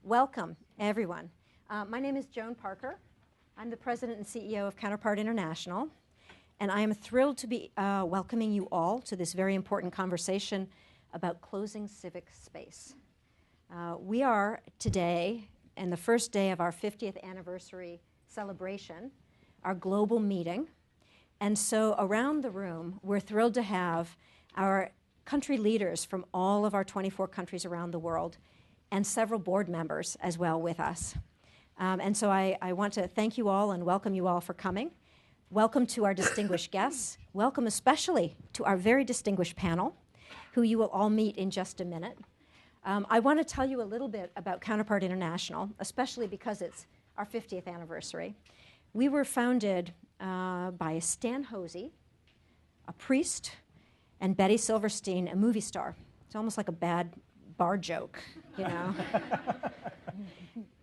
Welcome, everyone. My name is Joan Parker. I'm the president and CEO of Counterpart International, and I am thrilled to be welcoming you all to this very important conversation about closing civic space. We are today, in the first day of our 50th anniversary celebration, our global meeting, and so around the room, we're thrilled to have our country leaders from all of our 24 countries around the world and several board members as well with us. And so I want to thank you all and welcome you all for coming. Welcome to our distinguished guests. Welcome especially to our very distinguished panel, who you will all meet in just a minute. I want to tell you a little bit about Counterpart International, especially because it's our 50th anniversary. We were founded by Stan Hosey, a priest, and Betty Silverstein, a movie star. It's almost like a bad bar joke, you know.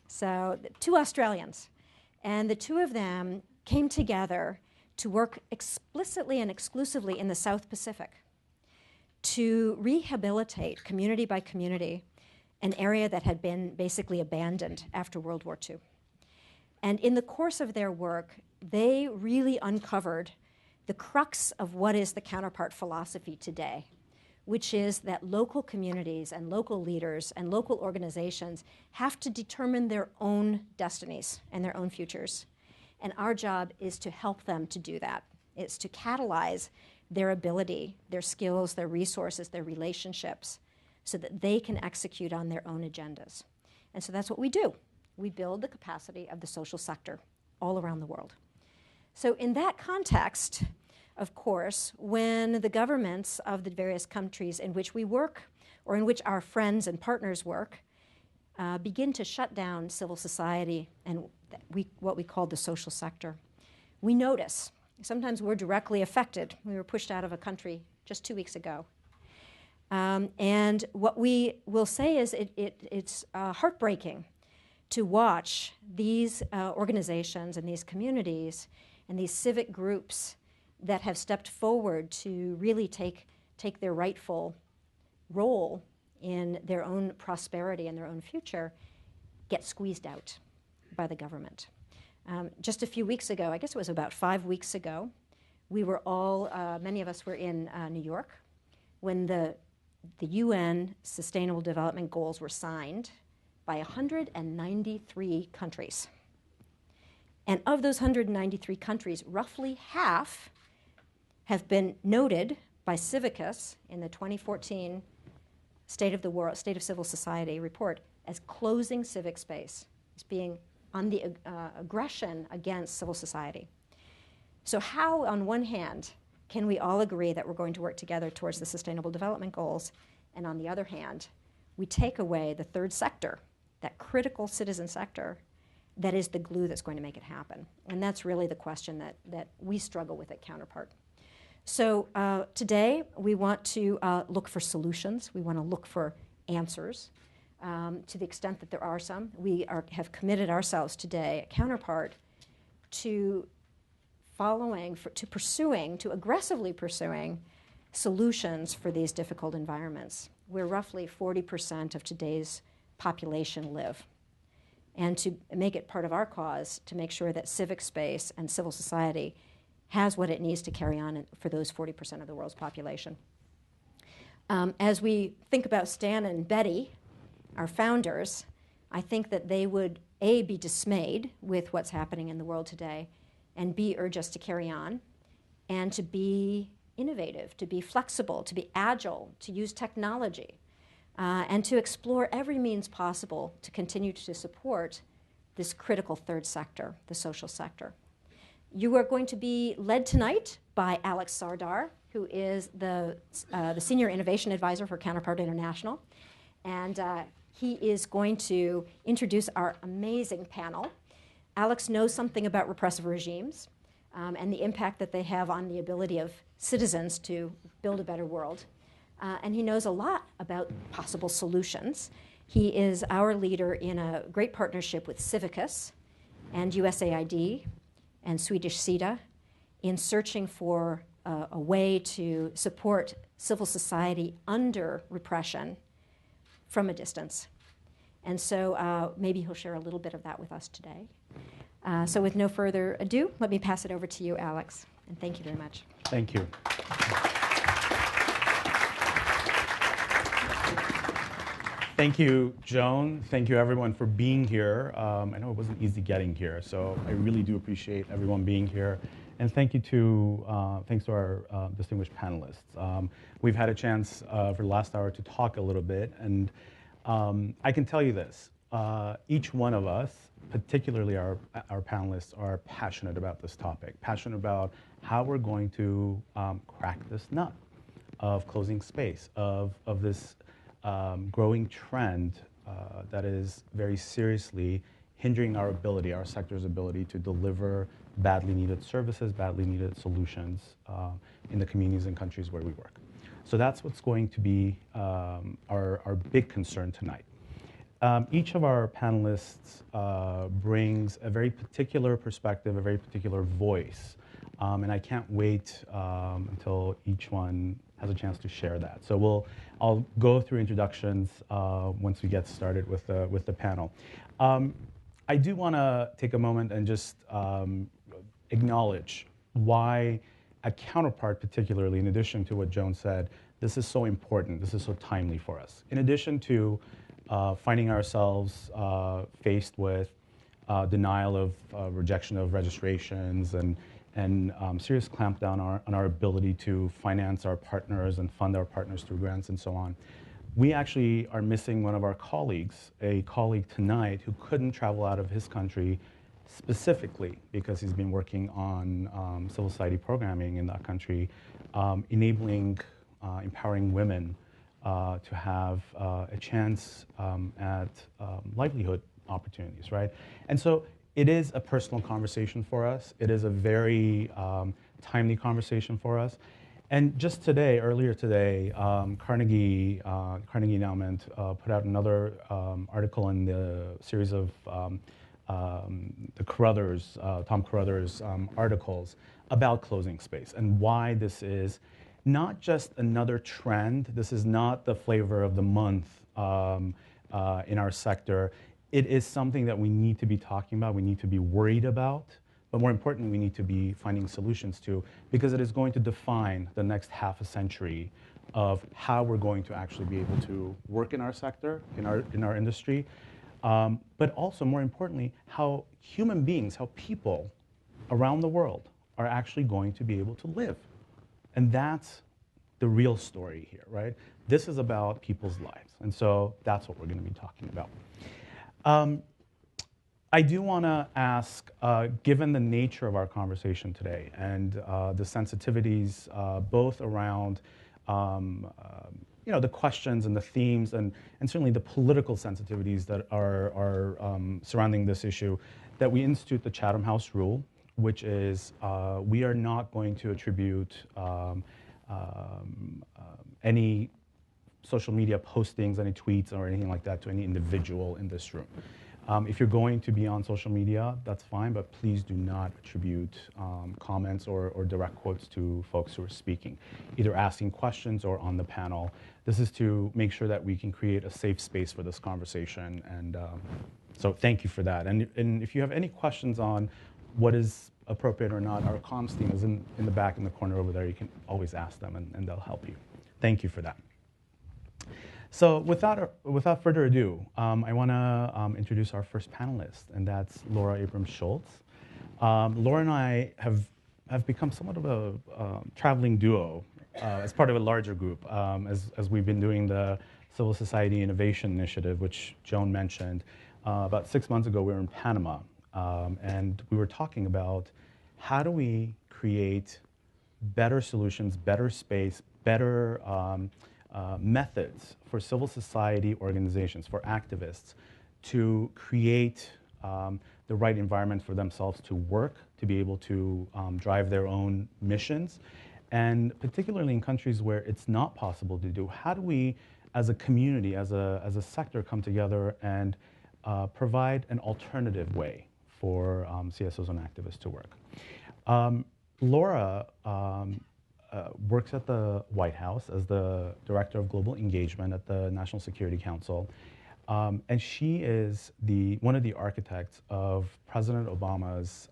So, two Australians. And the two of them came together to work explicitly and exclusively in the South Pacific to rehabilitate, community by community, an area that had been basically abandoned after World War II. And in the course of their work, they really uncovered the crux of what is the Counterpart philosophy today, which is that local communities and local leaders and local organizations have to determine their own destinies and their own futures. And our job is to help them to do that. It's to catalyze their ability, their skills, their resources, their relationships, so that they can execute on their own agendas. And so that's what we do. We build the capacity of the social sector all around the world. So in that context, of course, when the governments of the various countries in which we work or in which our friends and partners work begin to shut down civil society and what we call the social sector, we notice. Sometimes we're directly affected. We were pushed out of a country just 2 weeks ago. And what we will say is it's heartbreaking to watch these organizations and these communities and these civic groups that have stepped forward to really take their rightful role in their own prosperity and their own future get squeezed out by the government. Just a few weeks ago, I guess it was about 5 weeks ago, we were all, many of us were in New York when the UN Sustainable Development Goals were signed by 193 countries. And of those 193 countries, roughly half have been noted by Civicus in the 2014 State of Civil Society report as closing civic space, as being on the aggression against civil society. So how, on one hand, can we all agree that we're going to work together towards the Sustainable Development Goals, and on the other hand, we take away the third sector, that critical citizen sector, that is the glue that's going to make it happen? And that's really the question that we struggle with at Counterpart. So today, we want to look for solutions. We want to look for answers to the extent that there are some. We have committed ourselves today at Counterpart to aggressively pursuing solutions for these difficult environments, where roughly 40% of today's population live, and to make it part of our cause to make sure that civic space and civil society has what it needs to carry on for those 40% of the world's population. As we think about Stan and Betty, our founders, I think that they would, A, be dismayed with what's happening in the world today, and B, urge us to carry on, and to be innovative, to be flexible, to be agile, to use technology, and to explore every means possible to continue to support this critical third sector, the social sector. You are going to be led tonight by Alex Sardar, who is the Senior Innovation Advisor for Counterpart International. And he is going to introduce our amazing panel. Alex knows something about repressive regimes and the impact that they have on the ability of citizens to build a better world. And he knows a lot about possible solutions. He is our leader in a great partnership with Civicus and USAID and Swedish SIDA in searching for a way to support civil society under repression from a distance. And so maybe he'll share a little bit of that with us today. So with no further ado, let me pass it over to you, Alex. And thank you very much. Thank you. Thank you, Joan. Thank you, everyone, for being here. I know it wasn't easy getting here, so I really do appreciate everyone being here. And thank you to, thanks to our distinguished panelists. We've had a chance for the last hour to talk a little bit, and I can tell you this. Each one of us, particularly our panelists, are passionate about this topic, passionate about how we're going to crack this nut of closing space, of this growing trend that is very seriously hindering our ability, our sector's ability to deliver badly needed services, badly needed solutions in the communities and countries where we work. So that's what's going to be our big concern tonight. Each of our panelists brings a very particular perspective, a very particular voice, and I can't wait until each one has a chance to share that. So I'll go through introductions once we get started with the panel. I do want to take a moment and just acknowledge why at Counterpart particularly, in addition to what Joan said, this is so important, this is so timely for us. In addition to finding ourselves faced with denial of rejection of registrations and serious clampdown on our ability to finance our partners and fund our partners through grants and so on. We actually are missing one of our colleagues, a colleague tonight who couldn't travel out of his country specifically because he's been working on civil society programming in that country, enabling, empowering women to have a chance at livelihood opportunities, right? And so it is a personal conversation for us. It is a very timely conversation for us. And just today, earlier today, Carnegie Endowment put out another article in the series of the Carruthers, Tom Carruthers articles about closing space and why this is not just another trend. This is not the flavor of the month in our sector. It is something that we need to be talking about, we need to be worried about, but more importantly, we need to be finding solutions to, because it is going to define the next half a century of how we're going to actually be able to work in our sector, in our industry, but also, more importantly, how human beings, how people around the world are actually going to be able to live. And that's the real story here, right? This is about people's lives, and so that's what we're going to be talking about. I do want to ask, given the nature of our conversation today and the sensitivities both around the questions and the themes and certainly the political sensitivities that are surrounding this issue, that we institute the Chatham House rule, which is we are not going to attribute any social media postings, any tweets or anything like that to any individual in this room. If you're going to be on social media, that's fine, but please do not attribute comments or direct quotes to folks who are speaking, either asking questions or on the panel. This is to make sure that we can create a safe space for this conversation, and so thank you for that. And if you have any questions on what is appropriate or not, our comms team is in the back in the corner over there. You can always ask them, and they'll help you. Thank you for that. So without further ado, I want to introduce our first panelist, and that's Laura Schulz. Laura and I have become somewhat of a traveling duo as part of a larger group, as we've been doing the Civil Society Innovation Initiative, which Joan mentioned. About 6 months ago, we were in Panama, and we were talking about how do we create better solutions, better space, better methods for civil society organizations, for activists, to create the right environment for themselves to work, to be able to drive their own missions. And particularly in countries where it's not possible to do, how do we, as a community, as a sector, come together and provide an alternative way for CSOs and activists to work? Laura works at the White House as the Director of Global Engagement at the National Security Council. And she is one of the architects of President Obama's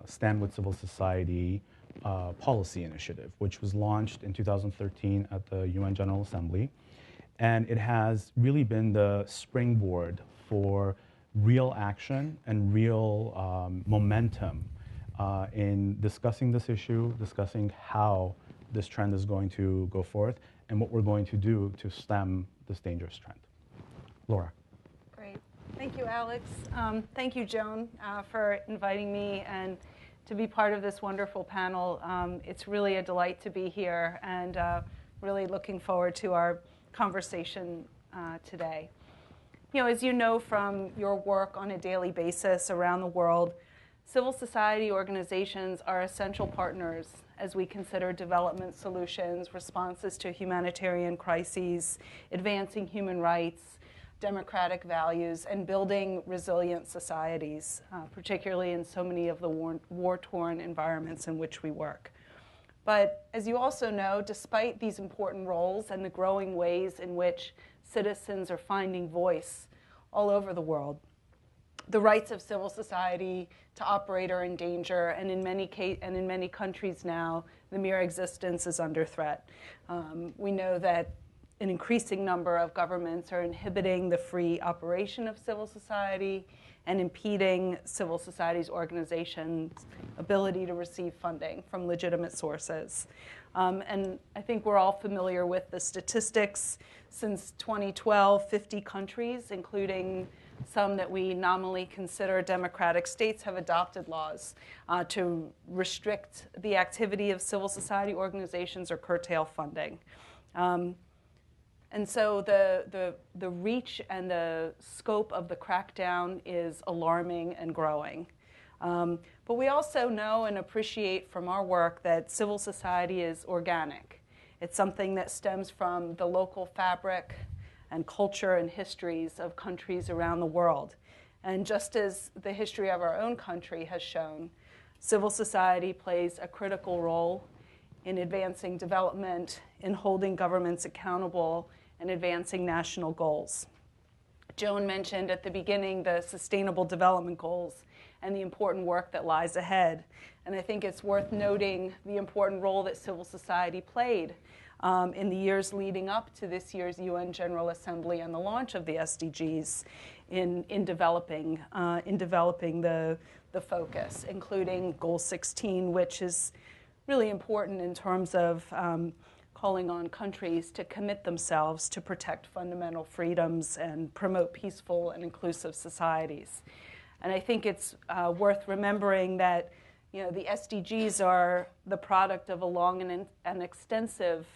Stand with Civil Society policy initiative, which was launched in 2013 at the UN General Assembly. And it has really been the springboard for real action and real momentum in discussing this issue, discussing how this trend is going to go forth, and what we're going to do to stem this dangerous trend. Laura. Great. Thank you, Alex. Thank you, Joan, for inviting me and to be part of this wonderful panel. It's really a delight to be here, and really looking forward to our conversation today. As you know from your work on a daily basis around the world, civil society organizations are essential partners as we consider development solutions, responses to humanitarian crises, advancing human rights, democratic values, and building resilient societies, particularly in so many of the war-torn environments in which we work. But as you also know, despite these important roles and the growing ways in which citizens are finding voice all over the world, the rights of civil society to operate are in danger, and in many countries now, the mere existence is under threat. We know that an increasing number of governments are inhibiting the free operation of civil society and impeding civil society's organizations' ability to receive funding from legitimate sources. And I think we're all familiar with the statistics. Since 2012, 50 countries, including some that we nominally consider democratic states, have adopted laws to restrict the activity of civil society organizations or curtail funding. And so the reach and the scope of the crackdown is alarming and growing. But we also know and appreciate from our work that civil society is organic. It's something that stems from the local fabric and culture and histories of countries around the world. And just as the history of our own country has shown, civil society plays a critical role in advancing development, in holding governments accountable, and advancing national goals. Joan mentioned at the beginning the Sustainable Development Goals and the important work that lies ahead. And I think it's worth noting the important role that civil society played in the years leading up to this year's UN General Assembly and the launch of the SDGs in developing the focus, including Goal 16, which is really important in terms of calling on countries to commit themselves to protect fundamental freedoms and promote peaceful and inclusive societies. And I think it's worth remembering that the SDGs are the product of a long and extensive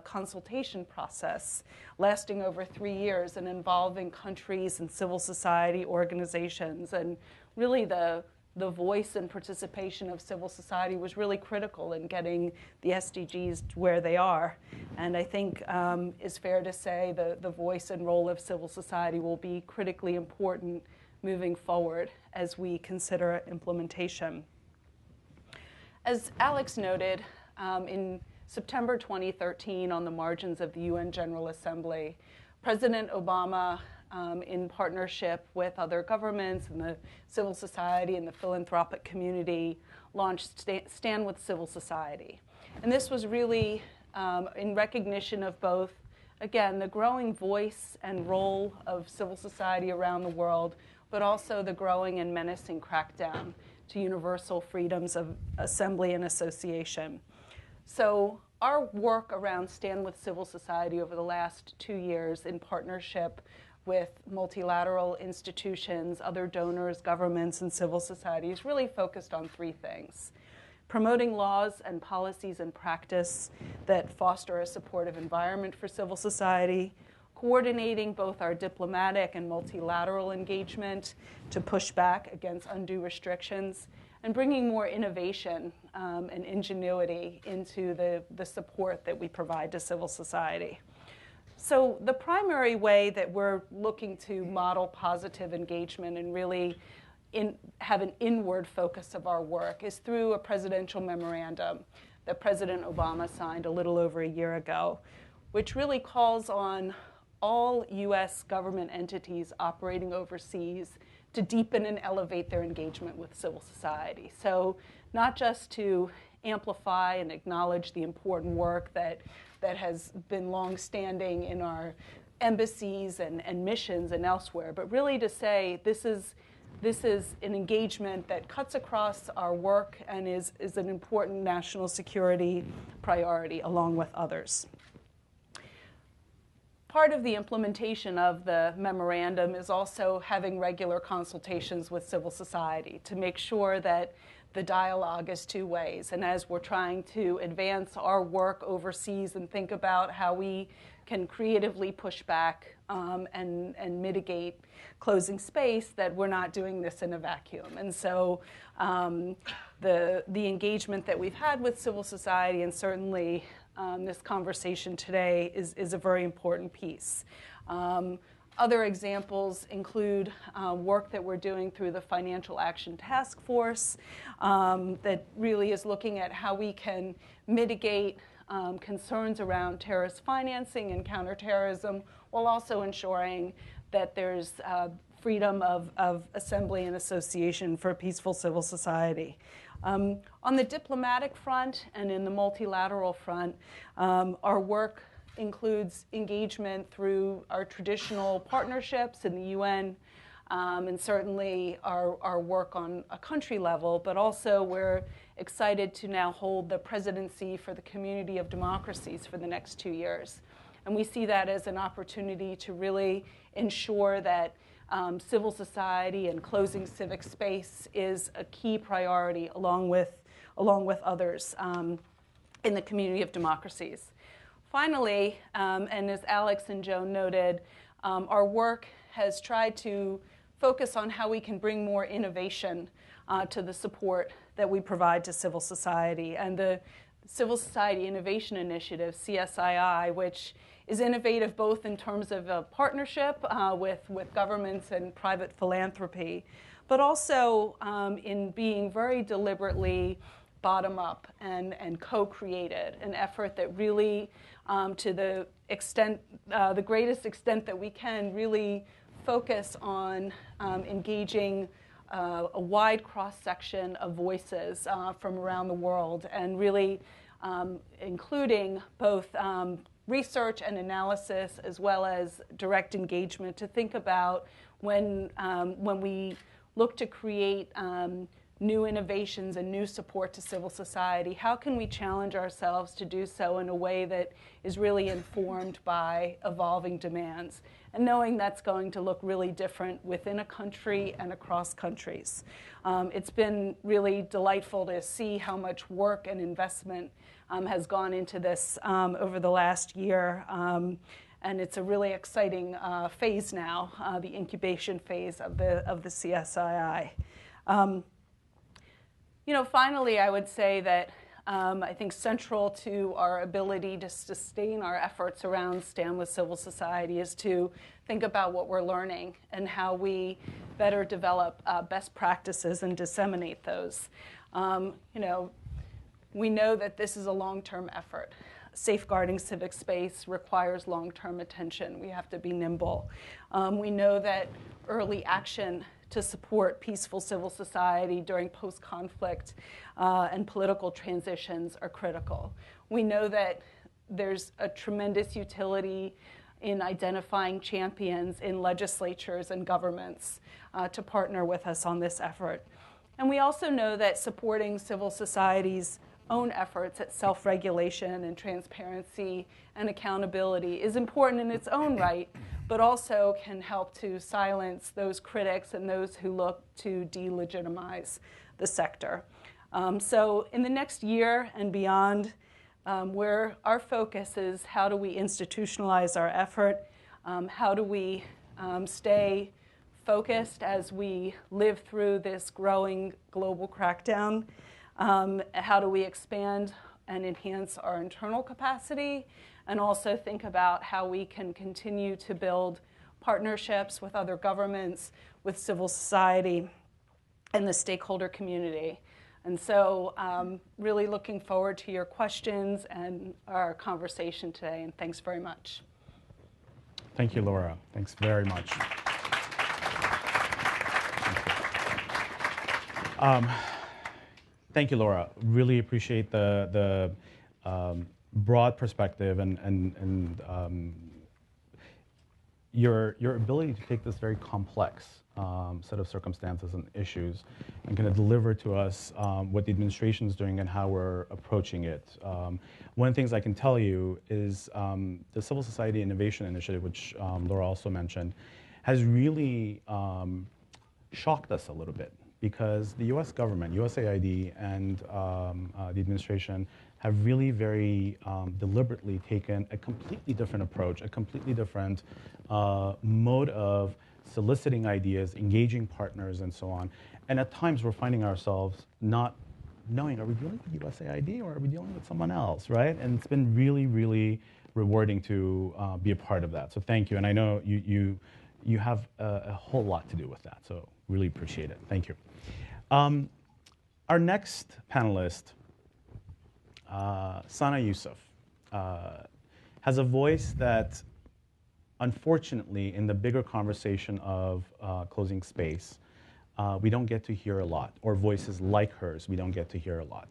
consultation process lasting over 3 years and involving countries and civil society organizations. And really the voice and participation of civil society was really critical in getting the SDGs where they are. And I think it's fair to say the voice and role of civil society will be critically important moving forward as we consider implementation. As Alex noted, in September 2013, on the margins of the UN General Assembly, President Obama, in partnership with other governments and the civil society and the philanthropic community, launched Stand with Civil Society. And this was really in recognition of both, again, the growing voice and role of civil society around the world, but also the growing and menacing crackdown to universal freedoms of assembly and association. So our work around Stand with Civil Society over the last 2 years in partnership with multilateral institutions, other donors, governments, and civil society is really focused on 3 things: promoting laws and policies and practice that foster a supportive environment for civil society, coordinating both our diplomatic and multilateral engagement to push back against undue restrictions, and bringing more innovation and ingenuity into the support that we provide to civil society. So the primary way that we're looking to model positive engagement and really have an inward focus of our work is through a presidential memorandum that President Obama signed a little over a year ago, which really calls on all U.S. government entities operating overseas to deepen and elevate their engagement with civil society. So not just to amplify and acknowledge the important work that has been longstanding in our embassies and missions and elsewhere, but really to say this is an engagement that cuts across our work and is an important national security priority along with others. Part of the implementation of the memorandum is also having regular consultations with civil society to make sure that the dialogue is two ways. And as we're trying to advance our work overseas and think about how we can creatively push back and mitigate closing space, that we're not doing this in a vacuum. And so the engagement that we've had with civil society, and certainly this conversation today, is a very important piece. Other examples include work that we're doing through the Financial Action Task Force that really is looking at how we can mitigate concerns around terrorist financing and counterterrorism, while also ensuring that there's freedom of assembly and association for peaceful civil society. On the diplomatic front and in the multilateral front, our work includes engagement through our traditional partnerships in the UN, and certainly our work on a country level, but also we're excited to now hold the presidency for the Community of Democracies for the next 2 years. And we see that as an opportunity to really ensure that civil society and closing civic space is a key priority along with others in the Community of Democracies. Finally, and as Alex and Joan noted, our work has tried to focus on how we can bring more innovation to the support that we provide to civil society. And the Civil Society Innovation Initiative, CSII, which is innovative both in terms of a partnership with governments and private philanthropy, but also in being very deliberately bottom-up and co-created, an effort that really, to the greatest extent that we can, really focus on engaging a wide cross-section of voices from around the world, and really including both research and analysis as well as direct engagement to think about when we look to create new innovations and new support to civil society, how can we challenge ourselves to do so in a way that is really informed by evolving demands, and knowing that's going to look really different within a country and across countries. It's been really delightful to see how much work and investment has gone into this over the last year. And it's a really exciting phase now, the incubation phase of the CSII. Finally, I would say that I think central to our ability to sustain our efforts around Stand with Civil Society is to think about what we're learning and how we better develop best practices and disseminate those. We know that this is a long-term effort. Safeguarding civic space requires long-term attention. We have to be nimble. We know that early action to support peaceful civil society during post-conflict and political transitions are critical. We know that there's a tremendous utility in identifying champions in legislatures and governments to partner with us on this effort. And we also know that supporting civil society's own efforts at self-regulation and transparency and accountability is important in its own right, but also can help to silence those critics and those who look to delegitimize the sector. So in the next year and beyond, where our focus is how do we institutionalize our effort, how do we stay focused as we live through this growing global crackdown, how do we expand and enhance our internal capacity, and also think about how we can continue to build partnerships with other governments, with civil society, and the stakeholder community. And so really looking forward to your questions and our conversation today, and thanks very much. Thank you, Laura. Thanks very much. Thank you, Laura. Really appreciate the broad perspective and your ability to take this very complex set of circumstances and issues and kind of deliver to us what the administration is doing and how we're approaching it. One of the things I can tell you is the Civil Society Innovation Initiative, which Laura also mentioned, has really shocked us a little bit, because the US government, USAID, and the administration have really very deliberately taken a completely different approach, a completely different mode of soliciting ideas, engaging partners, and so on. And at times we're finding ourselves not knowing, are we dealing with USAID or are we dealing with someone else, right? And it's been really, really rewarding to be a part of that. So thank you. And I know you have a whole lot to do with that, so really appreciate it. Thank you. Our next panelist, Sana Yusuf, has a voice that, unfortunately, in the bigger conversation of Closing Space, we don't get to hear a lot, or voices like hers we don't get to hear a lot.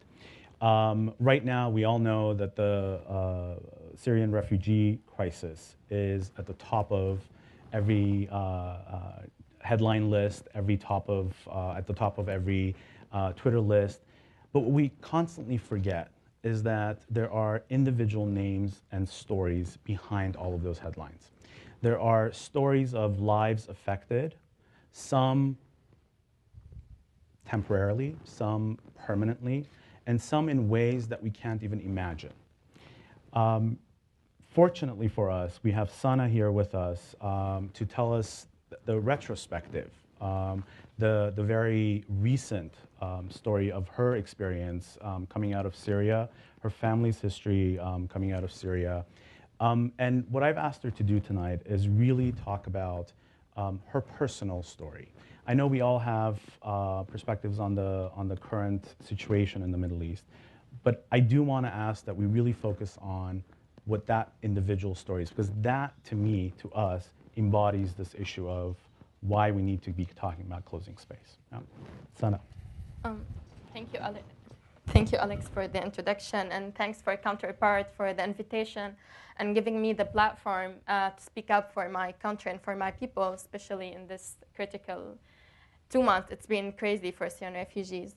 Right now, we all know that the Syrian refugee crisis is at the top of every headline list, at the top of every Twitter list. But what we constantly forget is that there are individual names and stories behind all of those headlines. There are stories of lives affected, some temporarily, some permanently, and some in ways that we can't even imagine. Fortunately for us, we have Sana here with us to tell us the retrospective, the very recent story of her experience coming out of Syria, her family's history coming out of Syria. And what I've asked her to do tonight is really talk about her personal story. I know we all have perspectives on the current situation in the Middle East, but I do want to ask that we really focus on what that individual story is, because that, to me, to us, embodies this issue of why we need to be talking about Closing Space. Yeah. Sana. Thank you, Alex. Thank you, Alex, for the introduction, and thanks for Counterpart for the invitation and giving me the platform to speak up for my country and for my people, especially in this critical 2 months. It's been crazy for Syrian refugees.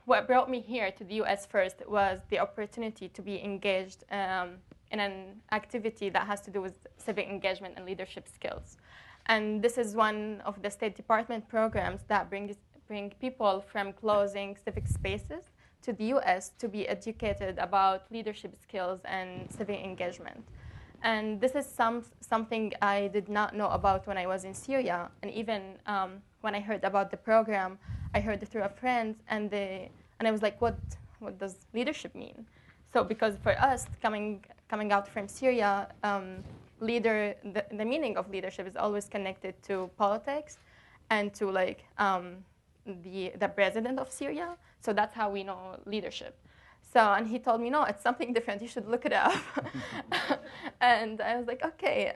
What brought me here to the US first was the opportunity to be engaged in an activity that has to do with civic engagement and leadership skills. And this is one of the State Department programs that bring people from Closing Civic Spaces to the US to be educated about leadership skills and civic engagement. And this is something I did not know about when I was in Syria. And even when I heard about the program, I heard it through a friend, and I was like, what does leadership mean? So because for us, coming out from Syria, the meaning of leadership is always connected to politics and to the president of Syria. So that's how we know leadership. And he told me, no, it's something different. You should look it up. And I was like, okay.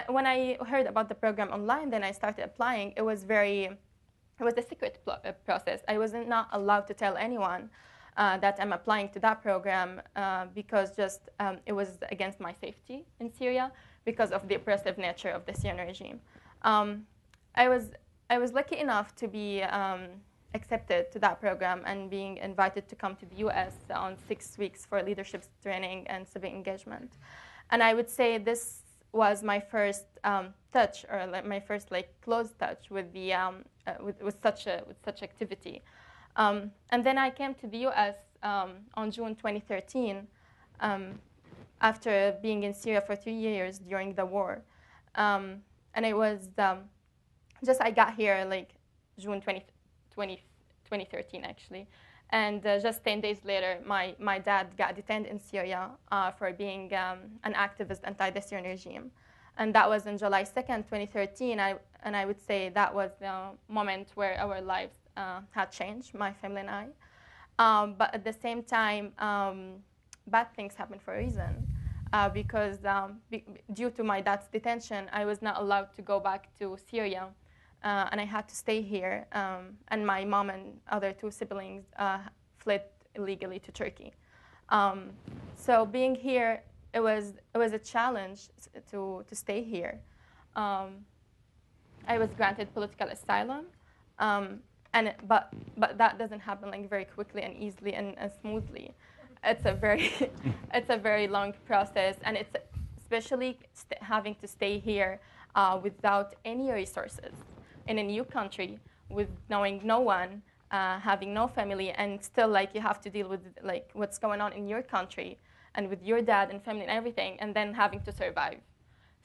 When I heard about the program online, then I started applying. It was a secret process. I was not allowed to tell anyone that I'm applying to that program because it was against my safety in Syria because of the oppressive nature of the Syrian regime. I was lucky enough to be accepted to that program and being invited to come to the US on 6 weeks for leadership training and civic engagement. And I would say this was my first touch, or my first close touch with the with such activity. And then I came to the US on June 2013 after being in Syria for 3 years during the war. And it was I got here June 2013 actually. And just 10 days later, my dad got detained in Syria for being an activist anti the Syrian regime. And that was on July 2nd, 2013. And I would say that was the moment where our lives had changed, my family and I. But at the same time, bad things happen for a reason. because due to my dad's detention, I was not allowed to go back to Syria, and I had to stay here. And my mom and other two siblings fled illegally to Turkey. So being here, it was a challenge to stay here. I was granted political asylum, but that doesn't happen like very quickly and easily and smoothly. It's a very long process, and it's especially having to stay here without any resources in a new country, with knowing no one, having no family, and still like you have to deal with like what's going on in your country and with your dad and family and everything, and then having to survive.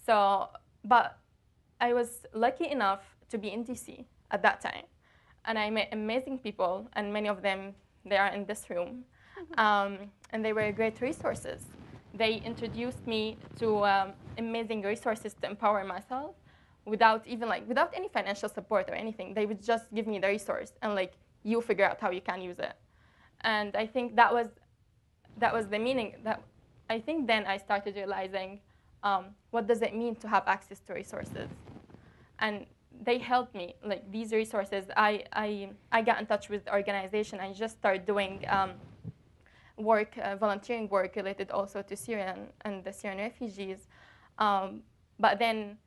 So, but I was lucky enough to be in DC at that time, and I met amazing people, and many of them, they are in this room, and they were great resources. They introduced me to amazing resources to empower myself without any financial support or anything. They would just give me the resource and like, you figure out how you can use it. And I think that was the meaning. That I think then I started realizing what does it mean to have access to resources, and they helped me. Like these resources, I got in touch with the organization. I just started doing volunteering work related also to Syrian and the Syrian refugees. But then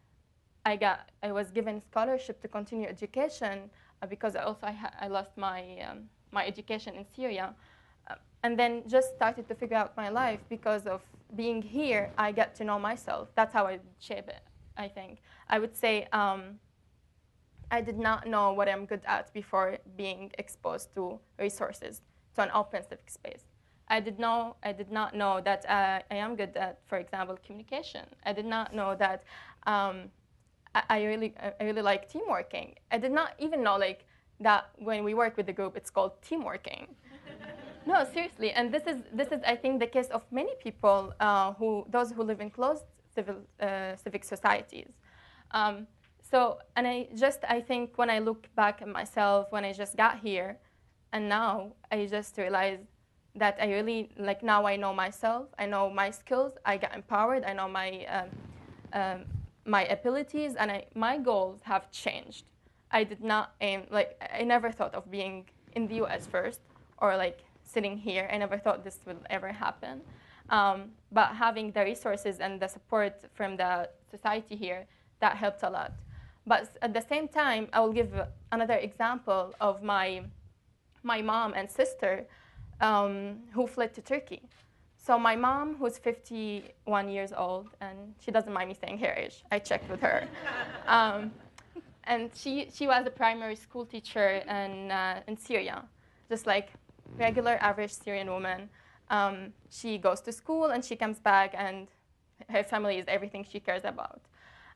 I was given scholarship to continue education because I lost my education in Syria. And then just started to figure out my life. Because of being here, I get to know myself. That's how I shape it, I think. I would say I did not know what I'm good at before being exposed to resources, to an open civic space. I did not know that I am good at, for example, communication. I did not know that I really like team working. I did not even know like that when we work with the group, it's called team working. No, seriously, and this is I think the case of many people those who live in closed civic societies. And I think when I look back at myself when I just got here, and now I just realized that I really like now I know myself, I know my skills, I got empowered, I know my abilities, and my goals have changed. I did not aim I never thought of being in the U.S. first or like sitting here. I never thought this would ever happen. But having the resources and the support from the society here, that helped a lot. But at the same time, I will give another example of my mom and sister who fled to Turkey. So my mom, who's 51 years old, and she doesn't mind me saying her age. I checked with her. And she was a primary school teacher in Syria, just like regular average Syrian woman. She goes to school and she comes back, and her family is everything she cares about.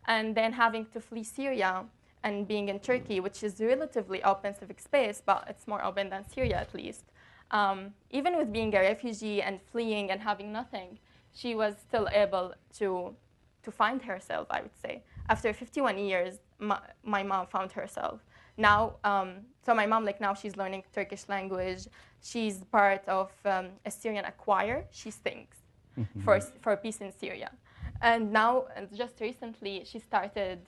And then having to flee Syria and being in Turkey, which is relatively open civic space, but it's more open than Syria at least. Even with being a refugee and fleeing and having nothing, she was still able to find herself, I would say. After 51 years, my mom found herself. Now, so my mom, now she's learning Turkish language. She's part of a Syrian choir. She sings for peace in Syria. And now, just recently, she started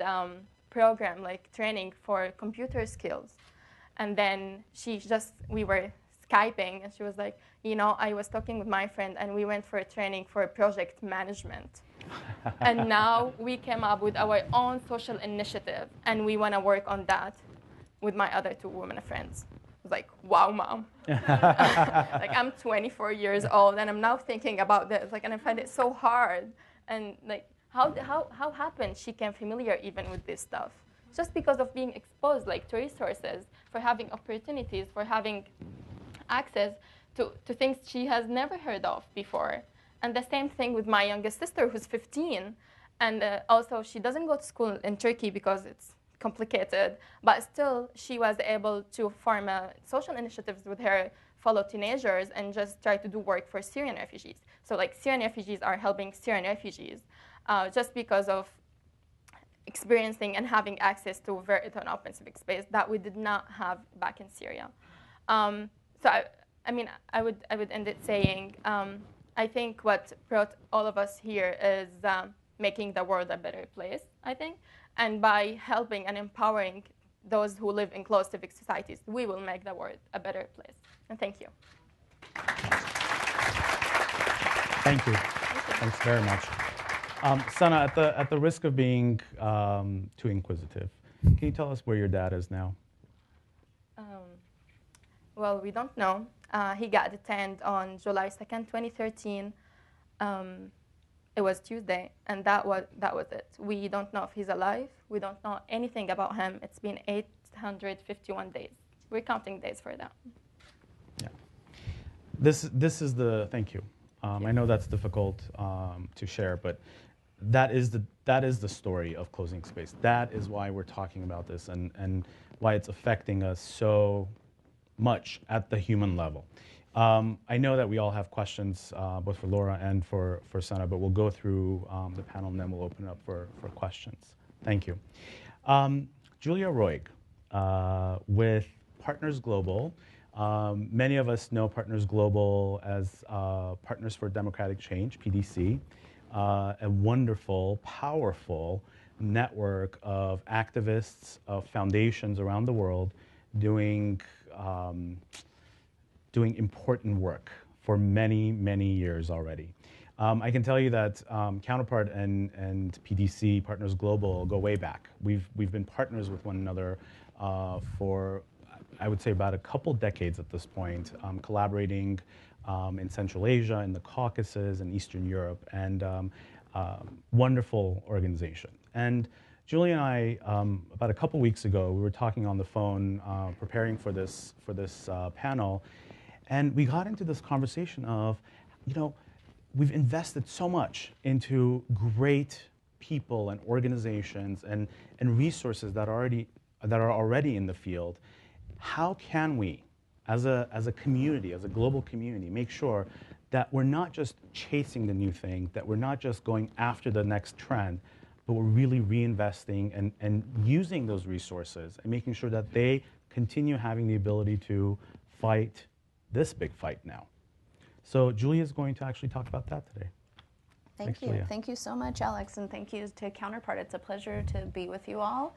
program, training for computer skills. And then we were Skyping, and she was like, I was talking with my friend, and we went for a training for project management. And now we came up with our own social initiative, and we want to work on that with my other two women friends. I was like, wow, Mom. I'm 24 years old, and I'm now thinking about this, and I find it so hard. And how happened she came familiar even with this stuff? Just because of being exposed to resources, for having opportunities, for having access to things she has never heard of before. And the same thing with my youngest sister, who's 15. And also, she doesn't go to school in Turkey because it's complicated. But still, she was able to form social initiatives with her fellow teenagers and just try to do work for Syrian refugees. So Syrian refugees are helping Syrian refugees just because of experiencing and having access to an open civic space that we did not have back in Syria. So I would end it saying, I think what brought all of us here is making the world a better place, I think. And by helping and empowering those who live in closed civic societies, we will make the world a better place. And thank you. Thank you. Thanks very much. Sana, at the risk of being too inquisitive, can you tell us where your dad is now? Well, we don't know. He got detained on July 2nd, 2013. It was Tuesday, and that was it. We don't know if he's alive. We don't know anything about him. It's been 851 days. We're counting days for that. Yeah. This is the, thank you. I know that's difficult to share, but that is the story of Closing Space. That is why we're talking about this and why it's affecting us so much at the human level. I know that we all have questions, both for Laura and for Sana, but we'll go through the panel and then we'll open it up for questions. Thank you. Julia Roig with Partners Global. Many of us know Partners Global as Partners for Democratic Change, PDC, a wonderful, powerful network of activists, of foundations around the world doing important work for many, many years already. I can tell you that Counterpart and PDC, Partners Global, go way back. We've been partners with one another for, I would say, about a couple decades at this point, collaborating in Central Asia, in the Caucasus, and Eastern Europe, and wonderful organization. And Julie and I, about a couple weeks ago, we were talking on the phone, preparing for this panel, and we got into this conversation of, we've invested so much into great people and organizations and resources that are already in the field. How can we, as a community, as a global community, make sure that we're not just chasing the new thing, that we're not just going after the next trend, but we're really reinvesting and using those resources and making sure that they continue having the ability to fight this big fight now. So Julia is going to actually talk about that today. Thank you. Julia. Thank you so much, Alex, and thank you to Counterpart. It's a pleasure to be with you all.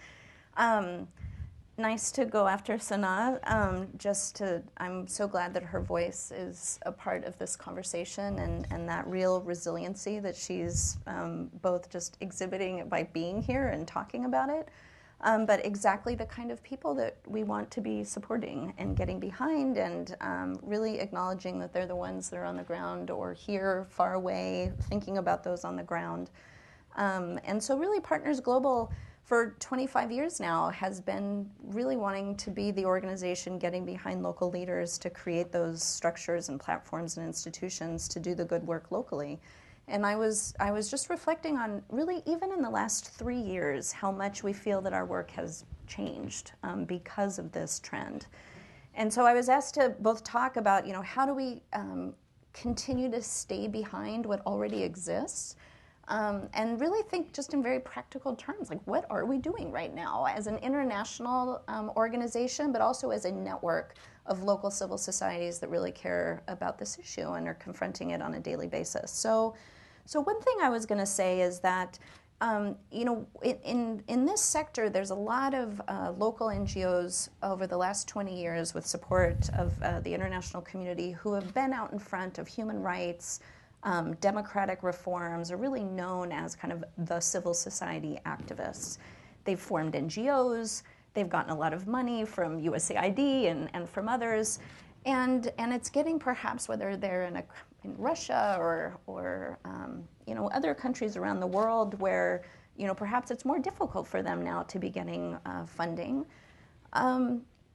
Nice to go after Sana. I'm so glad that her voice is a part of this conversation and that real resiliency that she's both just exhibiting by being here and talking about it, but exactly the kind of people that we want to be supporting and getting behind and really acknowledging that they're the ones that are on the ground or here far away, thinking about those on the ground. And so really Partners Global for 25 years now has been really wanting to be the organization getting behind local leaders to create those structures and platforms and institutions to do the good work locally. And I was just reflecting on really even in the last 3 years how much we feel that our work has changed because of this trend. And so I was asked to both talk about how do we continue to stay behind what already exists, and really think just in very practical terms, like what are we doing right now as an international organization, but also as a network of local civil societies that really care about this issue and are confronting it on a daily basis. So one thing I was going to say is that in this sector, there's a lot of local NGOs over the last 20 years with support of the international community who have been out in front of human rights, democratic reforms, are really known as kind of the civil society activists. They've formed NGOs, they've gotten a lot of money from USAID and from others, and it's getting perhaps whether they're in Russia or other countries around the world where perhaps it's more difficult for them now to be getting funding.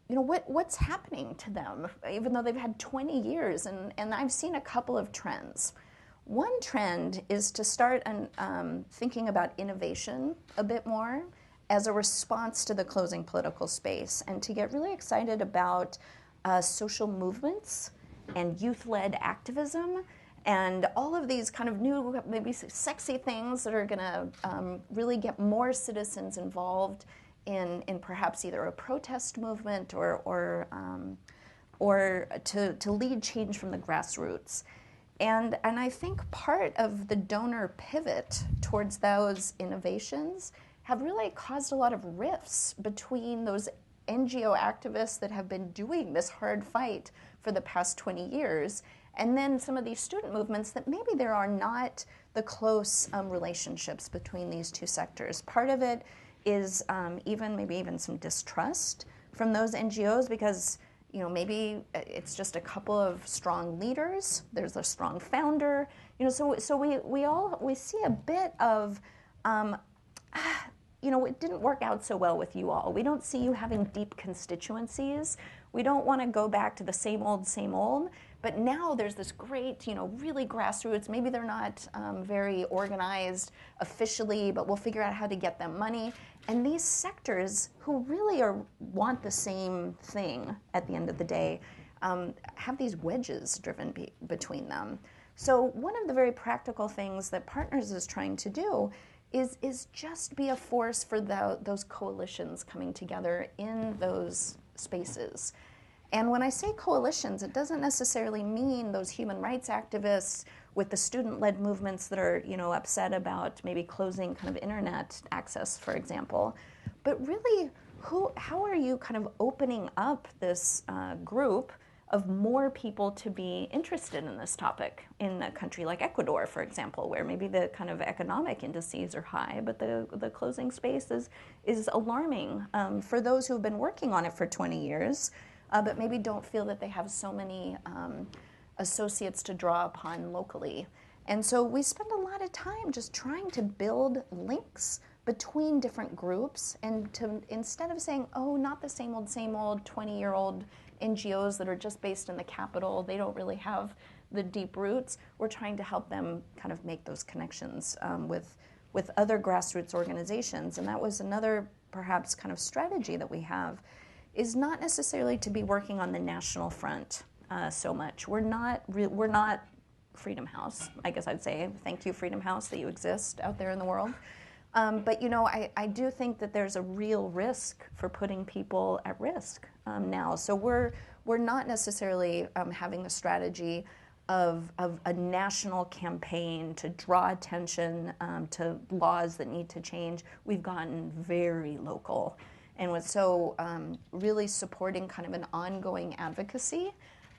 What's happening to them, even though they've had 20 years, and I've seen a couple of trends. One trend is to start thinking about innovation a bit more as a response to the closing political space, and to get really excited about social movements and youth-led activism and all of these kind of new, maybe sexy things that are going to really get more citizens involved in perhaps either a protest movement or to lead change from the grassroots. And I think part of the donor pivot towards those innovations have really caused a lot of rifts between those NGO activists that have been doing this hard fight for the past 20 years, and then some of these student movements that maybe there are not the close relationships between these two sectors. Part of it is maybe even some distrust from those NGOs because maybe it's just a couple of strong leaders. There's a strong founder. So we see a bit of it didn't work out so well with you all. We don't see you having deep constituencies. We don't want to go back to the same old. But now there's this great, really grassroots. Maybe they're not very organized officially, but we'll figure out how to get them money. And these sectors who really want the same thing at the end of the day have these wedges driven between them. So one of the very practical things that Partners is trying to do is just be a force for those coalitions coming together in those spaces. And when I say coalitions, it doesn't necessarily mean those human rights activists with the student-led movements that are, upset about maybe closing kind of internet access, for example. But really, how are you kind of opening up this group of more people to be interested in this topic in a country like Ecuador, for example, where maybe the kind of economic indices are high, but the closing space is alarming for those who have been working on it for 20 years, but maybe don't feel that they have so many associates to draw upon locally. And so we spend a lot of time just trying to build links between different groups and to, instead of saying, oh, not the same old 20-year-old NGOs that are just based in the capital, they don't really have the deep roots, we're trying to help them kind of make those connections with other grassroots organizations. And that was another perhaps kind of strategy that we have, is not necessarily to be working on the national front so much. We're not Freedom House, I guess I'd say. Thank you, Freedom House, that you exist out there in the world. But I do think that there's a real risk for putting people at risk now. So we're not necessarily having the strategy of a national campaign to draw attention to laws that need to change. We've gotten very local, and was so really supporting kind of an ongoing advocacy.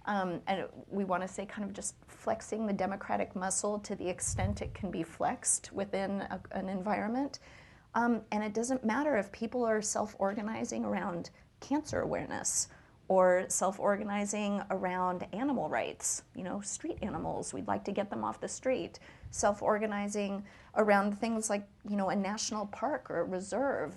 And we want to say kind of just flexing the democratic muscle to the extent it can be flexed within an environment. And it doesn't matter if people are self-organizing around cancer awareness or self-organizing around animal rights, street animals, we'd like to get them off the street, self-organizing around things like, a national park or a reserve,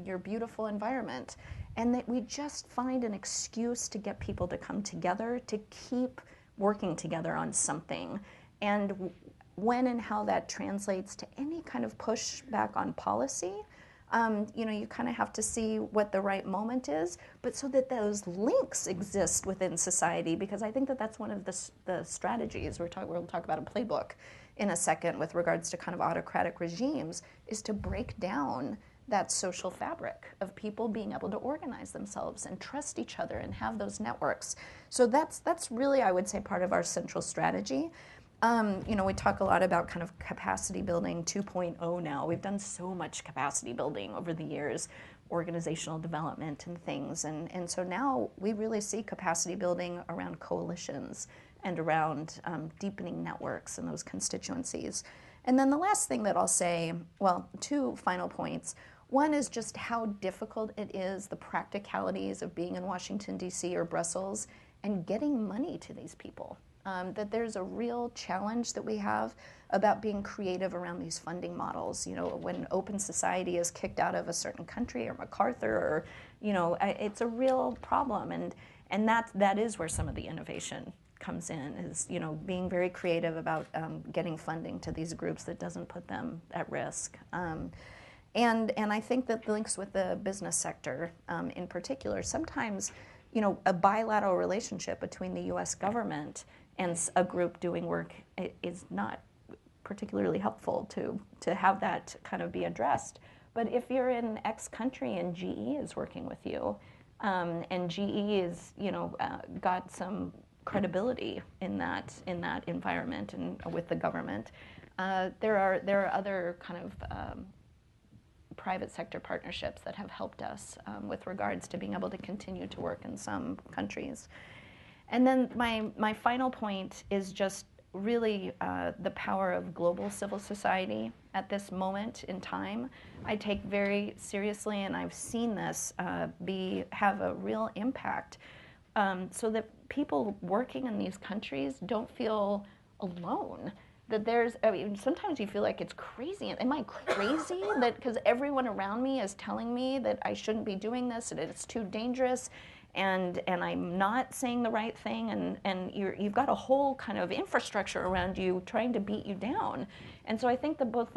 your beautiful environment. And that we just find an excuse to get people to come together, to keep working together on something. And when and how that translates to any kind of pushback on policy, you kind of have to see what the right moment is, but so that those links exist within society, because I think that that's one of the strategies, we'll talk about a playbook in a second with regards to kind of autocratic regimes, is to break down that social fabric of people being able to organize themselves and trust each other and have those networks. So that's really, I would say, part of our central strategy. We talk a lot about kind of capacity building 2.0 now. We've done so much capacity building over the years, organizational development and things. And so now we really see capacity building around coalitions and around deepening networks in those constituencies. And then the last thing that I'll say, well, two final points. One is just how difficult it is, the practicalities of being in Washington, D.C. or Brussels and getting money to these people. That there's a real challenge that we have about being creative around these funding models. When open society is kicked out of a certain country or MacArthur, or, it's a real problem. And that is where some of the innovation comes in, is, being very creative about getting funding to these groups that doesn't put them at risk. And I think that links with the business sector in particular, sometimes, a bilateral relationship between the U.S. government and a group doing work is not particularly helpful to have that kind of be addressed. But if you're in X country and GE is working with you, and GE is, got some credibility in that environment and with the government. There are other kind of private sector partnerships that have helped us with regards to being able to continue to work in some countries. And then my final point is just really the power of global civil society at this moment in time. I take very seriously, and I've seen this have a real impact, so that people working in these countries don't feel alone. That sometimes you feel like it's crazy. Am I crazy? That because everyone around me is telling me that I shouldn't be doing this, that it's too dangerous, and I'm not saying the right thing, and you've got a whole kind of infrastructure around you trying to beat you down. And so I think that both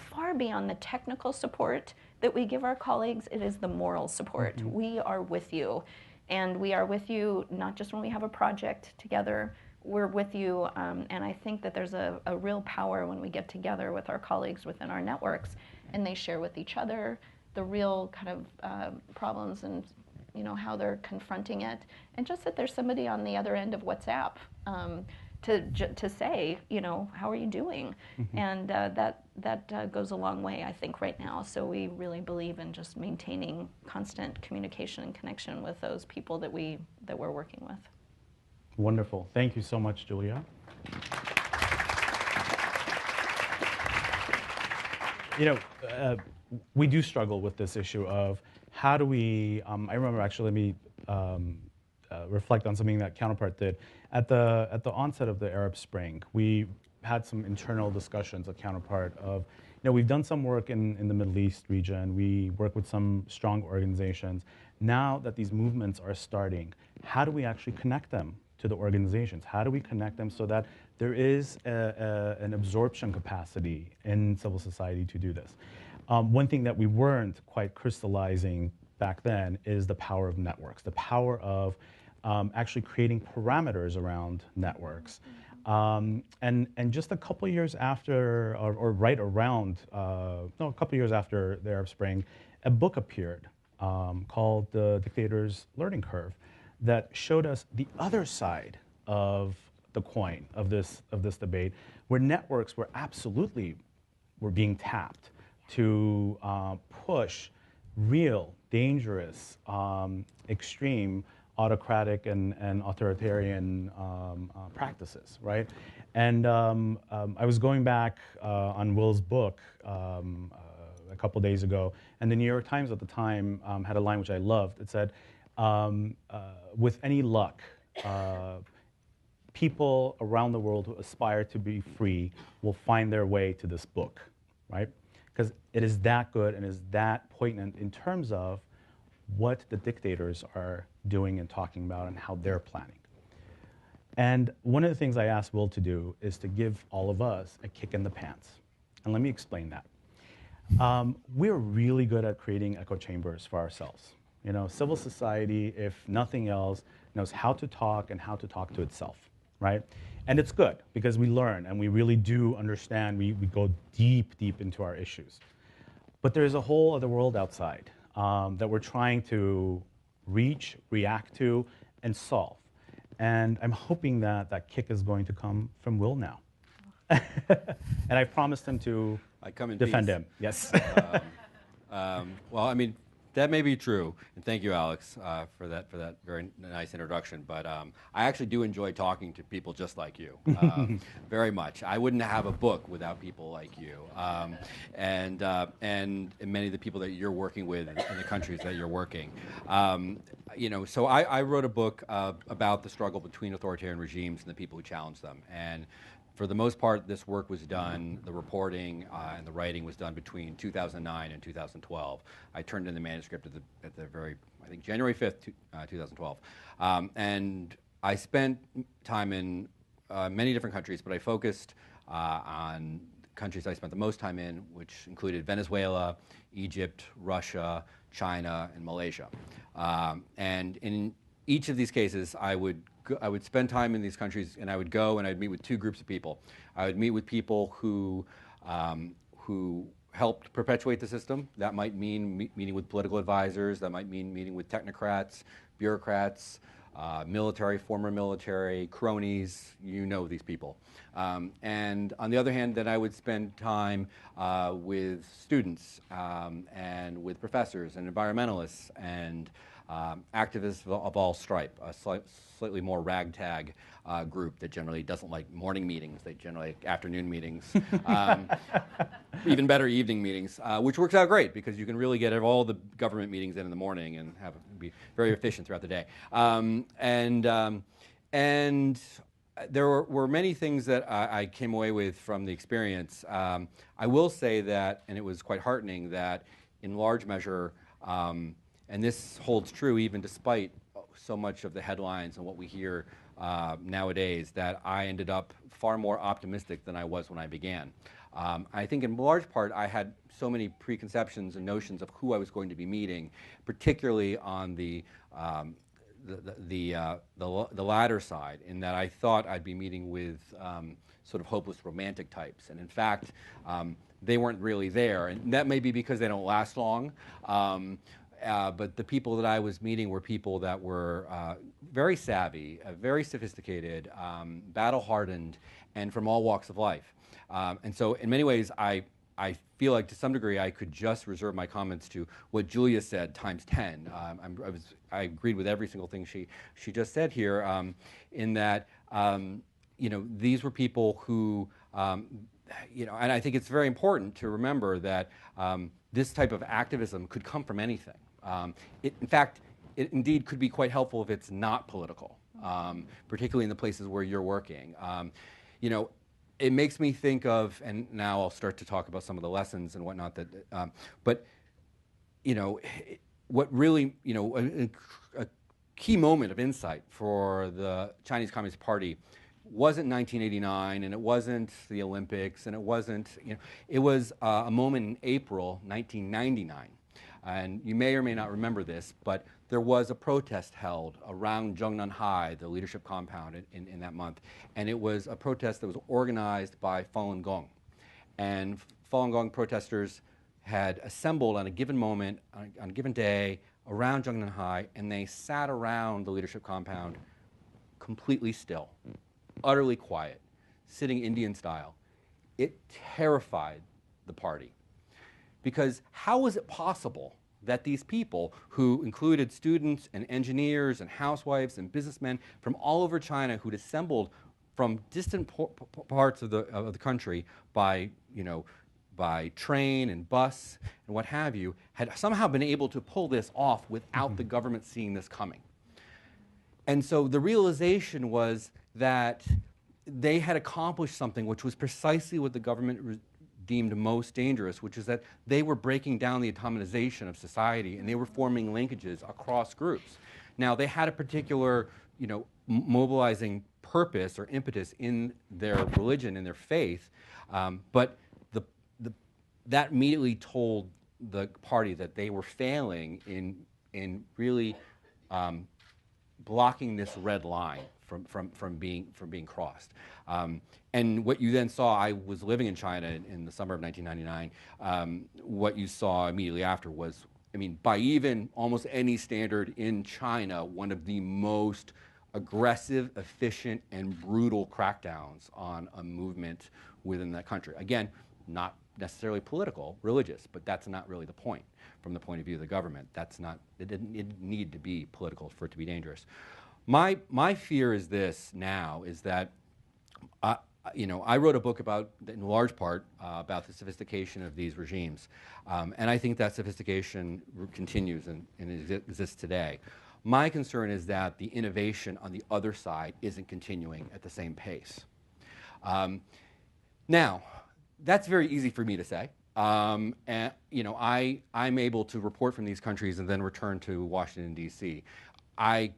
far beyond the technical support that we give our colleagues, it is the moral support. Mm-hmm. We are with you, and we are with you not just when we have a project together. We're with you, and I think that there's a real power when we get together with our colleagues within our networks, and they share with each other the real kind of problems and how they're confronting it, and just that there's somebody on the other end of WhatsApp to say, how are you doing? Mm-hmm. And that goes a long way, I think, right now. So we really believe in just maintaining constant communication and connection with those people that we're working with. Wonderful. Thank you so much, Julia. We do struggle with this issue of how do we, I remember actually, let me reflect on something that Counterpart did. At the onset of the Arab Spring, we had some internal discussions at Counterpart of, we've done some work in the Middle East region. We work with some strong organizations. Now that these movements are starting, how do we actually connect them to the organizations? How do we connect them so that there is an absorption capacity in civil society to do this? One thing that we weren't quite crystallizing back then is the power of networks, the power of actually creating parameters around networks. And just a couple years after, or right around, a couple years after the Arab Spring, a book appeared called The Dictator's Learning Curve that showed us the other side of the coin of this debate, where networks were being tapped to push real, dangerous, extreme autocratic and authoritarian practices, right? And I was going back on Will's book a couple days ago, and the New York Times at the time had a line which I loved. It said, with any luck, people around the world who aspire to be free will find their way to this book, right? Because it is that good and is that poignant in terms of what the dictators are doing and talking about and how they're planning. And one of the things I asked Will to do is to give all of us a kick in the pants. And let me explain that. We're really good at creating echo chambers for ourselves. Civil society, if nothing else, knows how to talk and how to talk to itself, right? And it's good because we learn and we really do understand. We go deep into our issues. But there's a whole other world outside that we're trying to reach, react to, and solve. And I'm hoping that that kick is going to come from Will now. And I promised him to defend him. Yes. Well, I mean, that may be true, and thank you, Alex, for that very nice introduction. But I actually do enjoy talking to people just like you, very much. I wouldn't have a book without people like you, and many of the people that you're working with in the countries that you're working. So I wrote a book about the struggle between authoritarian regimes and the people who challenge them, and for the most part, this work was done, the reporting and the writing was done between 2009 and 2012. I turned in the manuscript at the very, I think, January 5th, 2012. And I spent time in many different countries, but I focused on countries I spent the most time in, which included Venezuela, Egypt, Russia, China, and Malaysia. And in each of these cases, I would spend time in these countries, and I would go and I'd meet with two groups of people. I would meet with people who helped perpetuate the system. That might mean meeting with political advisors. That might mean meeting with technocrats, bureaucrats, military, former military, cronies, you know these people. And on the other hand, then I would spend time with students and with professors and environmentalists and activists of all stripe, a slightly more ragtag group that generally doesn't like morning meetings. They generally like afternoon meetings, even better evening meetings, which works out great because you can really get all the government meetings in the morning and be very efficient throughout the day. And there were many things that I came away with from the experience. I will say that, and it was quite heartening, that in large measure, and this holds true even despite so much of the headlines and what we hear nowadays, that I ended up far more optimistic than I was when I began. I think in large part I had so many preconceptions and notions of who I was going to be meeting, particularly on the latter side, in that I thought I'd be meeting with sort of hopeless romantic types, and in fact they weren't really there, and that may be because they don't last long. But the people that I was meeting were people that were very savvy, very sophisticated, battle-hardened, and from all walks of life. And so in many ways, I feel like to some degree I could just reserve my comments to what Julia said times 10. I agreed with every single thing she just said here, in that these were people who, and I think it's very important to remember that this type of activism could come from anything. In fact, it indeed could be quite helpful if it's not political, particularly in the places where you're working. It makes me think of, and now I'll start to talk about some of the lessons and whatnot, but what really, a key moment of insight for the Chinese Communist Party wasn't 1989, and it wasn't the Olympics, and it wasn't, it was a moment in April 1999. And you may or may not remember this, but there was a protest held around Zhongnanhai, the leadership compound, in that month. And it was a protest that was organized by Falun Gong. And Falun Gong protesters had assembled on a given moment, on a given day, around Zhongnanhai, and they sat around the leadership compound completely still, utterly quiet, sitting Indian style. It terrified the party. Because how was it possible that these people, who included students and engineers and housewives and businessmen from all over China, who'd assembled from distant parts of the country by train and bus and what have you, had somehow been able to pull this off without the government seeing this coming? And so the realization was that they had accomplished something which was precisely what the government deemed most dangerous, which is that they were breaking down the atominization of society, and they were forming linkages across groups. Now, they had a particular, mobilizing purpose or impetus in their religion, in their faith, but that immediately told the party that they were failing in really blocking this red line from being crossed. And what you then saw, I was living in China in the summer of 1999, what you saw immediately after was, by even almost any standard in China, one of the most aggressive, efficient, and brutal crackdowns on a movement within that country. Again, not necessarily political, religious, but that's not really the point from the point of view of the government. It didn't need to be political for it to be dangerous. My fear is this now, is that I wrote a book about, in large part, about the sophistication of these regimes. And I think that sophistication continues and exists today. My concern is that the innovation on the other side isn't continuing at the same pace. Now, that's very easy for me to say. And I'm able to report from these countries and then return to Washington, D.C. I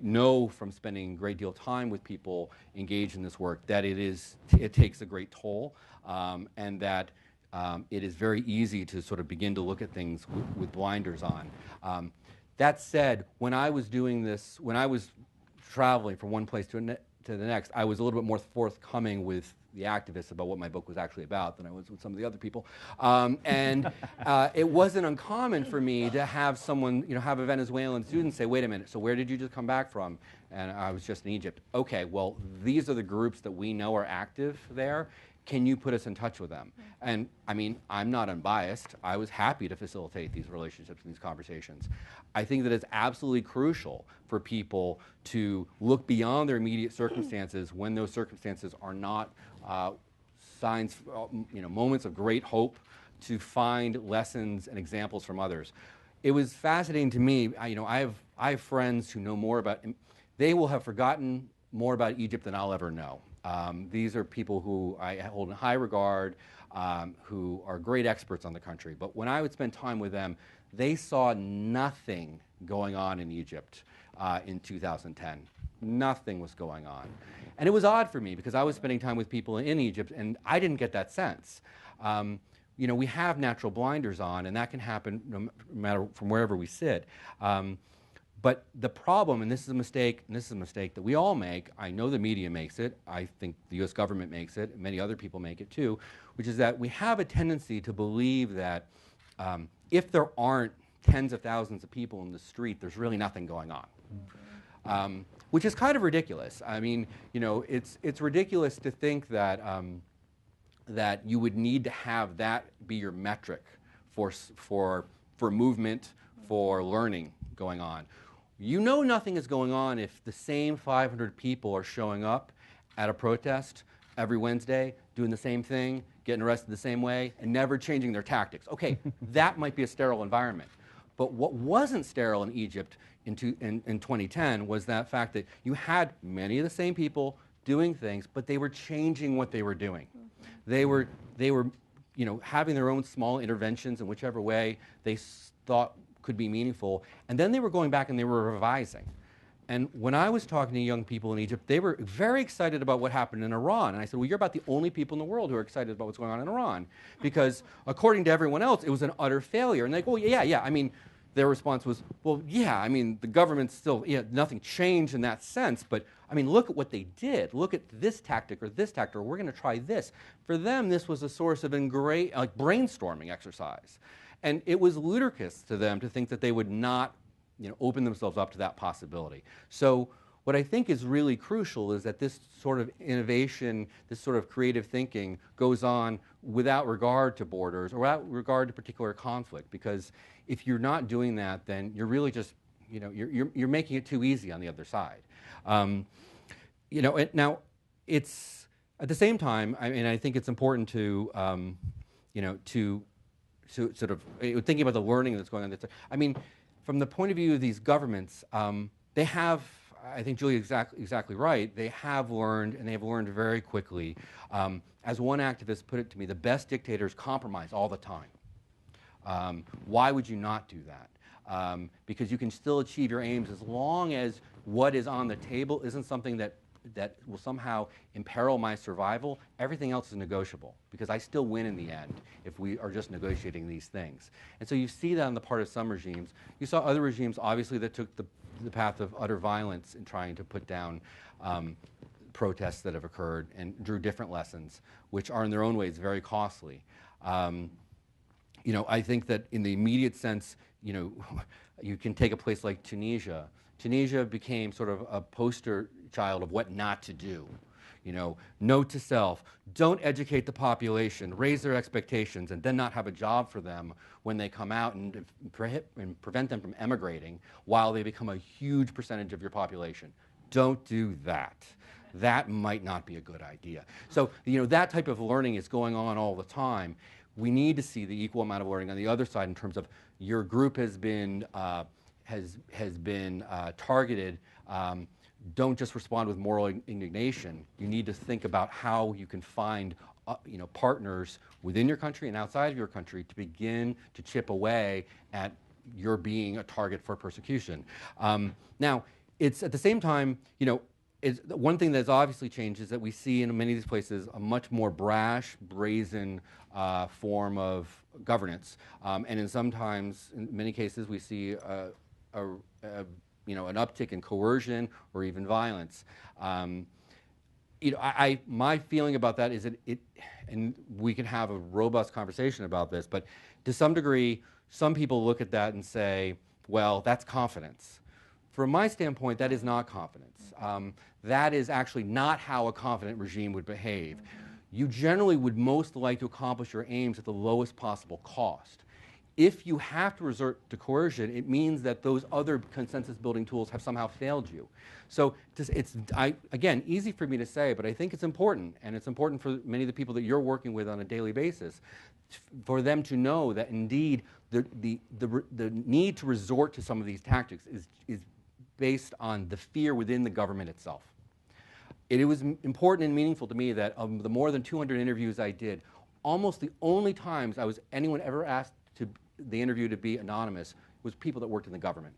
know from spending a great deal of time with people engaged in this work that it takes a great toll, and that it is very easy to sort of begin to look at things with blinders on. That said, when I was doing this, when I was traveling from one place to the next, I was a little bit more forthcoming with the activists about what my book was actually about than I was with some of the other people. It wasn't uncommon for me to have someone, have a Venezuelan student say, wait a minute, so where did you just come back from? And I was just in Egypt. Okay, well, these are the groups that we know are active there. Can you put us in touch with them? And I mean, I'm not unbiased. I was happy to facilitate these relationships and these conversations. I think that it's absolutely crucial for people to look beyond their immediate circumstances when those circumstances are not signs, moments of great hope, to find lessons and examples from others. It was fascinating to me. I have friends who know more about. They will have forgotten more about Egypt than I'll ever know. These are people who I hold in high regard, who are great experts on the country. But when I would spend time with them, they saw nothing going on in Egypt in 2010. Nothing was going on. And it was odd for me because I was spending time with people in Egypt and I didn't get that sense. We have natural blinders on, and that can happen no matter from wherever we sit. But the problem, and this is a mistake, that we all make, I know the media makes it, I think the US government makes it, and many other people make it too, which is that we have a tendency to believe that if there aren't tens of thousands of people in the street, there's really nothing going on. Which is kind of ridiculous. I mean, it's ridiculous to think that, that you would need to have that be your metric for movement, for learning going on. You know nothing is going on if the same 500 people are showing up at a protest every Wednesday, doing the same thing, getting arrested the same way, and never changing their tactics. Okay, that might be a sterile environment. But what wasn't sterile in Egypt in 2010 was that fact that you had many of the same people doing things, but they were changing what they were doing. They were having their own small interventions in whichever way they thought could be meaningful, and then they were going back and they were revising. And when I was talking to young people in Egypt, they were very excited about what happened in Iran. And I said, well, you're about the only people in the world who are excited about what's going on in Iran. Because according to everyone else, it was an utter failure. And they go, yeah. I mean, their response was, well, yeah, I mean, the government's still, nothing changed in that sense. But, I mean, look at what they did. Look at this tactic, or we're going to try this. For them, this was a source of brainstorming exercise. And it was ludicrous to them to think that they would not open themselves up to that possibility. So what I think is really crucial is that this sort of innovation, this sort of creative thinking goes on without regard to borders or without regard to particular conflict. Because if you're not doing that, then you're really just, you're making it too easy on the other side. Now, it's, at the same time, I think it's important to, to sort of thinking about the learning that's going on. I mean, from the point of view of these governments, they have, I think Julia is exactly right, they have learned, and they have learned very quickly. As one activist put it to me, the best dictators compromise all the time. Why would you not do that? Because you can still achieve your aims as long as what is on the table isn't something that will somehow imperil my survival. Everything else is negotiable, because I still win in the end if we are just negotiating these things. And so you see that on the part of some regimes. You saw other regimes, obviously, that took the path of utter violence in trying to put down protests that have occurred and drew different lessons, which are in their own ways very costly. I think that in the immediate sense, you can take a place like Tunisia. Tunisia became sort of a poster child of what not to do. Note to self, don't educate the population, raise their expectations, and then not have a job for them when they come out and prevent them from emigrating while they become a huge percentage of your population. Don't do that. That might not be a good idea. So, that type of learning is going on all the time. We need to see the equal amount of learning on the other side in terms of your group has been targeted. Don't just respond with moral indignation. You need to think about how you can find partners within your country and outside of your country to begin to chip away at your being a target for persecution. Now, it's at the same time, one thing that's obviously changed is that we see in many of these places a much more brash, brazen form of governance, and in many cases, we see an uptick in coercion or even violence. my feeling about that is that and we can have a robust conversation about this, but to some degree, some people look at that and say, well, that's confidence. From my standpoint, that is not confidence. That is actually not how a confident regime would behave. You generally would most like to accomplish your aims at the lowest possible cost. If you have to resort to coercion, it means that those other consensus-building tools have somehow failed you. So it's, again, easy for me to say, but I think it's important, and it's important for many of the people that you're working with on a daily basis, for them to know that indeed the need to resort to some of these tactics is based on the fear within the government itself. It was important and meaningful to me that of the more than 200 interviews I did, almost the only times anyone ever asked the interview to be anonymous was people that worked in the government.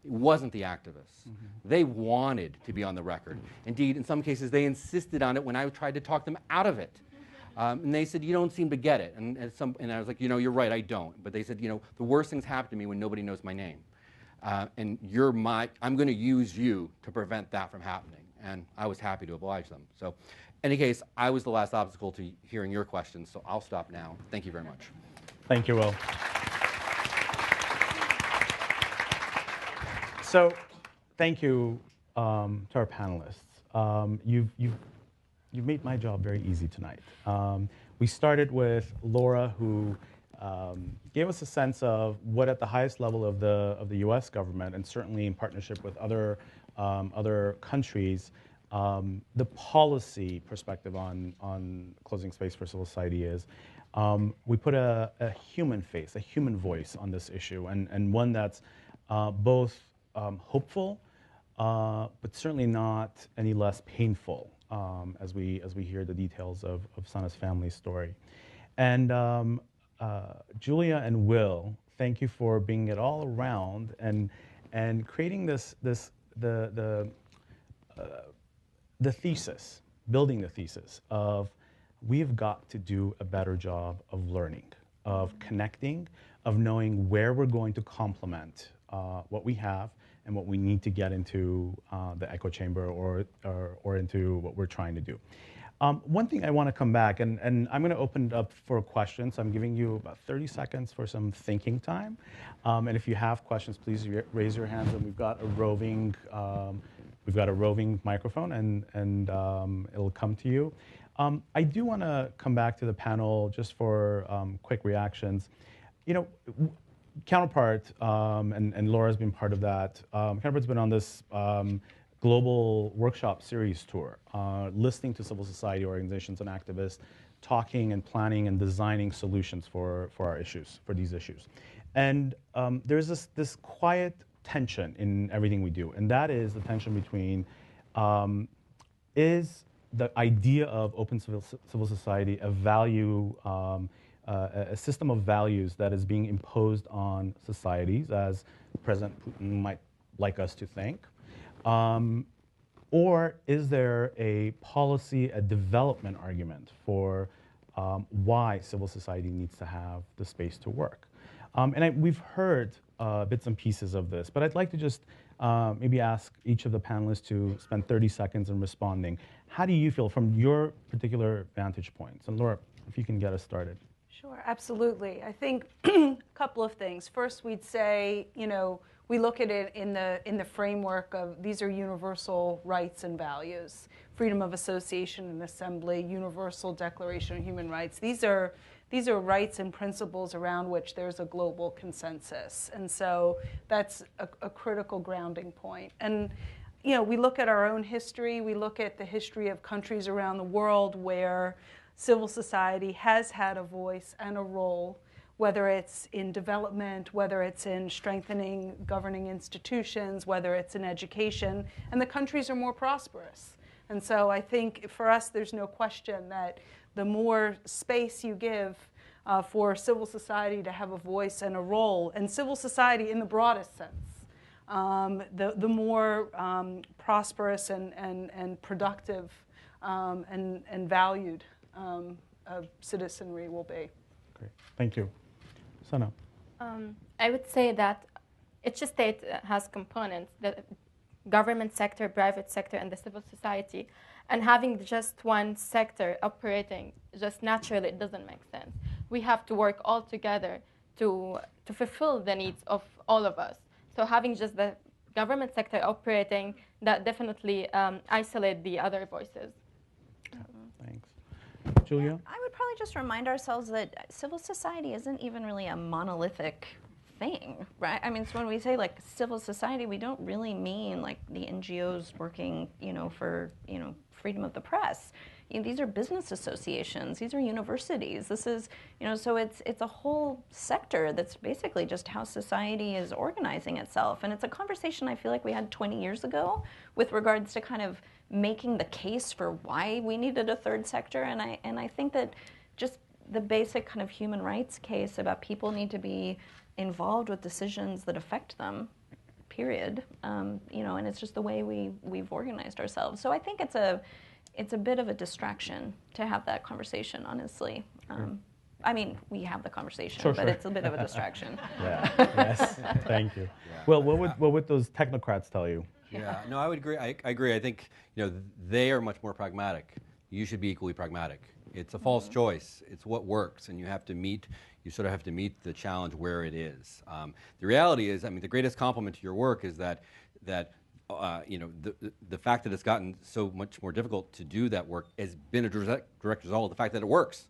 It wasn't the activists. They wanted to be on the record. Indeed, in some cases, they insisted on it when I tried to talk them out of it. And they said, you don't seem to get it. And I was like, you're right, I don't. But they said, the worst things happen to me when nobody knows my name. And I'm going to use you to prevent that from happening. And I was happy to oblige them. So in any case, I was the last obstacle to hearing your questions, so I'll stop now. Thank you very much. Thank you, Will. So thank you to our panelists. You've made my job very easy tonight. We started with Laura, who gave us a sense of what at the highest level of the U.S. government, and certainly in partnership with other countries, the policy perspective on closing space for civil society is. We put a human face, a human voice on this issue, and one that's both hopeful, but certainly not any less painful as we hear the details of Sana's family story. And Julia and Will, thank you for bringing it all around and creating the thesis, building the thesis of we've got to do a better job of learning, of connecting, of knowing where we're going to complement what we have and what we need to get into the echo chamber or into what we're trying to do. One thing I want to come back, and I'm going to open it up for questions. I'm giving you about 30 seconds for some thinking time. And if you have questions, please raise your hands. And we've got a roving microphone, and it'll come to you. I do want to come back to the panel just for quick reactions. Counterpart, and Laura's been part of that. Counterpart's been on this global workshop series tour, listening to civil society organizations and activists, talking and planning and designing solutions for our issues, for these issues. And there's this quiet tension in everything we do, and that is the tension between is the idea of open civil society a value, a system of values that is being imposed on societies, as President Putin might like us to think, or is there a policy, a development argument for why civil society needs to have the space to work? And we've heard bits and pieces of this, but I'd like to just maybe ask each of the panelists to spend 30 seconds in responding. How do you feel from your particular vantage points? And Laura, if you can get us started. Sure, absolutely. I think a couple of things. First, we'd say, we look at it in the framework of these are universal rights and values: freedom of association and assembly, Universal Declaration of Human Rights. These are rights and principles around which there's a global consensus, and so that's a critical grounding point. And we look at our own history. We look at the history of countries around the world where civil society has had a voice and a role, whether it's in development, whether it's in strengthening governing institutions, whether it's in education, and the countries are more prosperous. And so I think for us, there's no question that the more space you give for civil society to have a voice and a role, and civil society in the broadest sense, the more prosperous and productive and valued citizenry will be. Great, thank you. Sana. I would say that each state has components, the government sector, private sector, and the civil society. And having just one sector operating just naturally, it doesn't make sense. We have to work all together to fulfill the needs of all of us. So having just the government sector operating, that definitely isolate the other voices. Thanks. Julia? I would probably just remind ourselves that civil society isn't even really a monolithic thing, right? I mean, so when we say like civil society, we don't really mean like the NGOs working, for, freedom of the press. These are business associations. These are universities. This is, so it's a whole sector that's basically just how society is organizing itself. And it's a conversation I feel like we had 20 years ago with regards to kind of making the case for why we needed a third sector. And I think that just the basic kind of human rights case about people need to be involved with decisions that affect them, period. And it's just the way we've organized ourselves. So I think it's a bit of a distraction to have that conversation, honestly. I mean, we have the conversation, but it's a bit of a distraction. Yes, thank you. Yeah. Well, what would those technocrats tell you? Yeah, no, I would agree. I agree. I think they are much more pragmatic. You should be equally pragmatic. It's a false choice. It's what works, and you sort of have to meet the challenge where it is. The reality is, I mean, the greatest compliment to your work is that the fact that it's gotten so much more difficult to do that work has been a direct result of the fact that it works,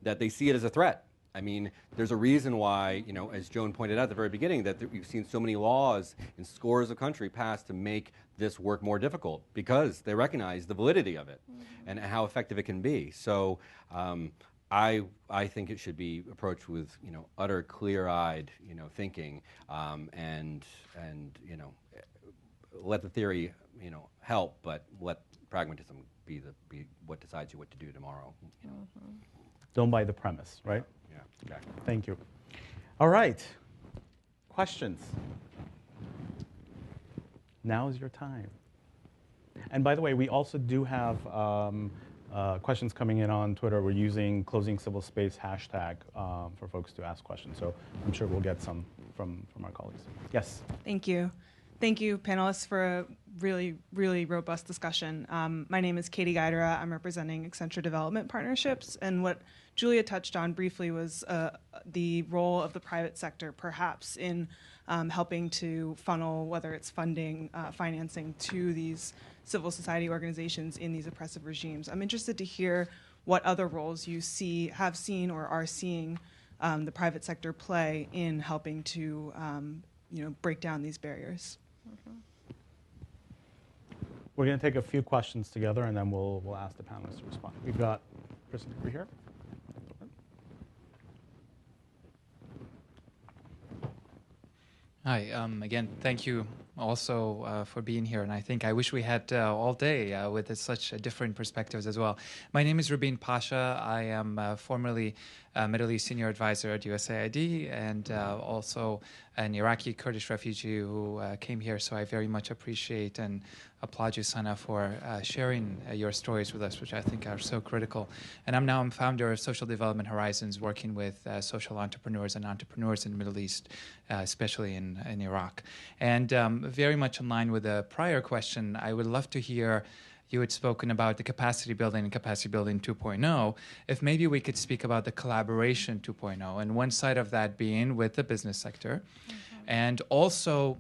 that they see it as a threat. I mean, there's a reason why, as Joan pointed out at the very beginning, that we've seen so many laws in scores of countries passed to make this work more difficult because they recognize the validity of it and how effective it can be. So I think it should be approached with utter clear-eyed thinking and let the theory help, but let pragmatism be what decides you what to do tomorrow. Don't buy the premise, right? Yeah, exactly. Thank you. All right. Questions? Now is your time. And by the way, we also do have questions coming in on Twitter. We're using Closing Civil Space hashtag for folks to ask questions. So I'm sure we'll get some from our colleagues. Yes? Thank you. Thank you, panelists, for a really, really robust discussion. My name is Katie Guidera. I'm representing Accenture Development Partnerships. And what Julia touched on briefly was the role of the private sector, perhaps, in helping to funnel, whether it's funding, financing, to these civil society organizations in these oppressive regimes. I'm interested to hear what other roles you have seen, or are seeing the private sector play in helping to break down these barriers. We're going to take a few questions together, and then we'll ask the panelists to respond. We've got a person over here. Hi, again, thank you also for being here. And I wish we had all day with such different perspectives as well. My name is Rabin Pasha. I am formerly Middle East Senior Advisor at USAID and also an Iraqi Kurdish refugee who came here. So I very much appreciate and applaud you, Sana, for sharing your stories with us, which I think are so critical. And I'm founder of Social Development Horizons, working with social entrepreneurs and entrepreneurs in the Middle East, especially in Iraq. And very much in line with the prior question, I would love to hear, you had spoken about the capacity building and capacity building 2.0. If maybe we could speak about the collaboration 2.0, and one side of that being with the business sector, and also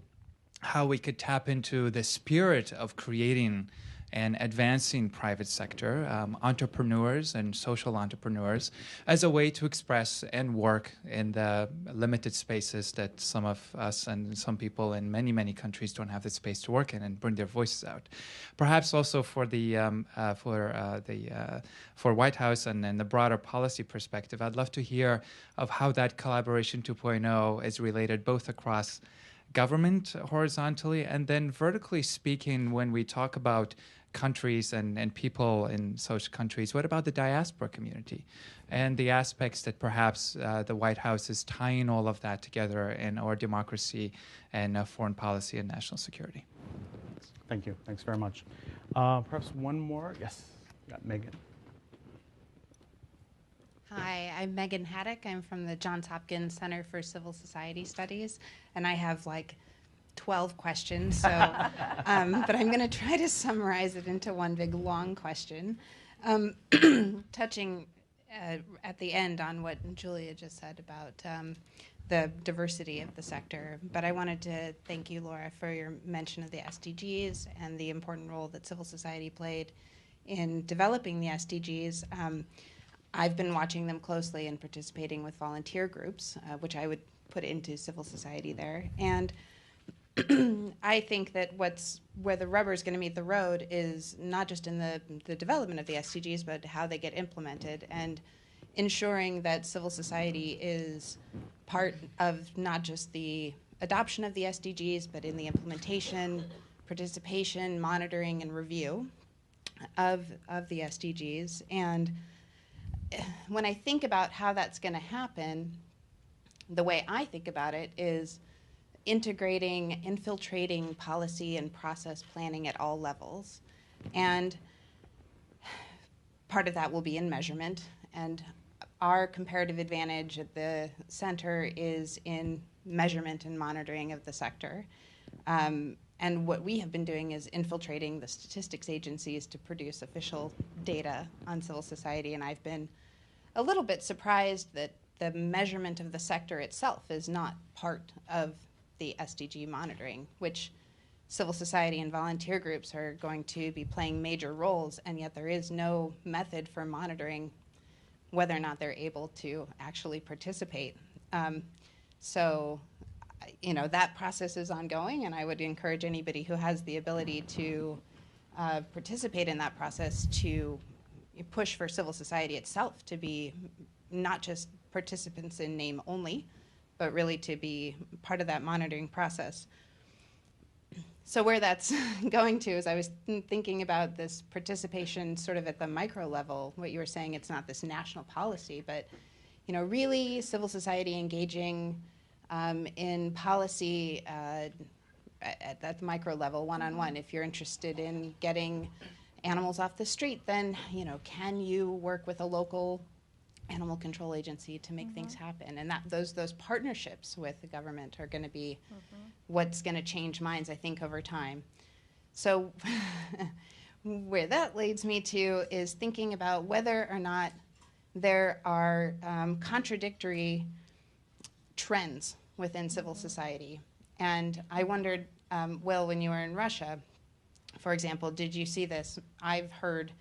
how we could tap into the spirit of creating and advancing private sector, entrepreneurs and social entrepreneurs, as a way to express and work in the limited spaces that some of us and some people in many, many countries don't have the space to work in and bring their voices out. Perhaps also for the for White House and the broader policy perspective, I'd love to hear of how that collaboration 2.0 is related both across government horizontally and then vertically speaking when we talk about countries and people in such countries. What about the diaspora community and the aspects that perhaps the White House is tying all of that together in our democracy and foreign policy and national security? Thank you. Thanks very much. Perhaps one more. Yes, got Megan. Hi, I'm Megan Haddock. I'm from the Johns Hopkins Center for Civil Society Studies, and I have 12 questions, so but I'm going to try to summarize it into one big long question, touching at the end on what Julia just said about the diversity of the sector. But I wanted to thank you, Laura, for your mention of the SDGs and the important role that civil society played in developing the SDGs. I've been watching them closely and participating with volunteer groups, which I would put into civil society there. And I think that where the rubber is going to meet the road is not just in the development of the SDGs, but how they get implemented, and ensuring that civil society is part of not just the adoption of the SDGs, but in the implementation, participation, monitoring, and review of the SDGs. And when I think about how that's going to happen, the way I think about it is integrating, infiltrating policy and process planning at all levels. And part of that will be in measurement. And our comparative advantage at the center is in measurement and monitoring of the sector. And what we have been doing is infiltrating the statistics agencies to produce official data on civil society. And I've been a little bit surprised that the measurement of the sector itself is not part of the SDG monitoring, which civil society and volunteer groups are going to be playing major roles, and yet there is no method for monitoring whether or not they're able to actually participate. So, that process is ongoing, and I would encourage anybody who has the ability to participate in that process to push for civil society itself to be not just participants in name only, but really to be part of that monitoring process. So where that's going to is I was thinking about this participation sort of at the micro level, what you were saying, it's not this national policy, but really civil society engaging in policy at that micro level, one-on-one. If you're interested in getting animals off the street, then can you work with a local animal control agency to make things happen? And those partnerships with the government are going to be what's going to change minds, I think, over time. So where that leads me to is thinking about whether or not there are contradictory trends within civil society. And I wondered, Will, when you were in Russia, for example, did you see this? I've heard,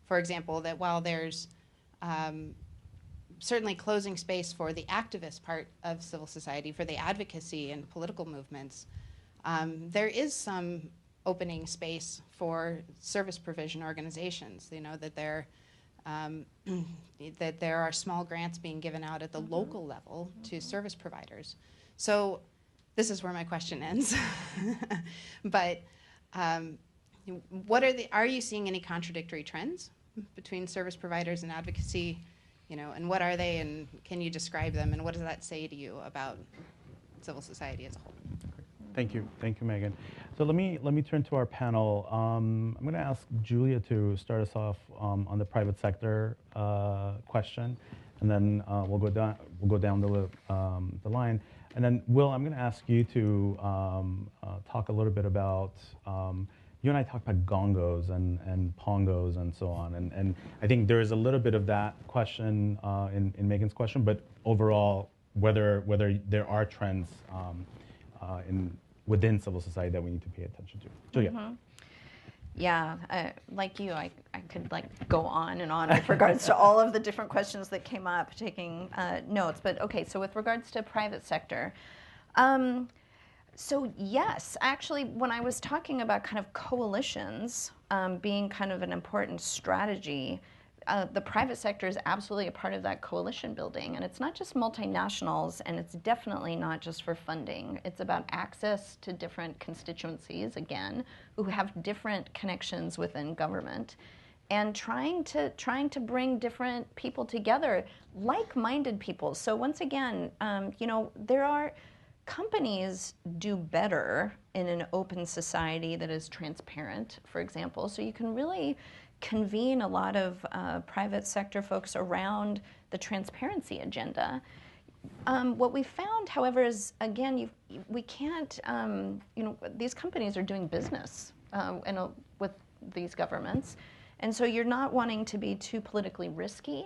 for example, that while there's certainly closing space for the activist part of civil society, for the advocacy and political movements, there is some opening space for service provision organizations. That there are small grants being given out at the local level to service providers. So this is where my question ends. But are you seeing any contradictory trends between service providers and advocacy? And what are they, and can you describe them, and what does that say to you about civil society as a whole? Thank you, Megan. So let me turn to our panel. I'm going to ask Julia to start us off on the private sector question, and then we'll go down the line. And then Will, I'm going to ask you to talk a little bit about. You and I talked about gongos and pongos and so on, and I think there is a little bit of that question in Megan's question, but overall, whether there are trends within civil society that we need to pay attention to. Julia. Yeah, like you, I could go on and on with regards to all of the different questions that came up, taking notes. But okay, so with regards to private sector. So yes, actually, when I was talking about kind of coalitions being kind of an important strategy, the private sector is absolutely a part of that coalition building. And it's not just multinationals, and it's definitely not just for funding. It's about access to different constituencies, again, who have different connections within government, and trying to bring different people together, like-minded people. So once again, there are companies do better in an open society that is transparent, for example. So you can really convene a lot of private sector folks around the transparency agenda. What we found, however, is again, we can't. These companies are doing business with these governments, and so you're not wanting to be too politically risky.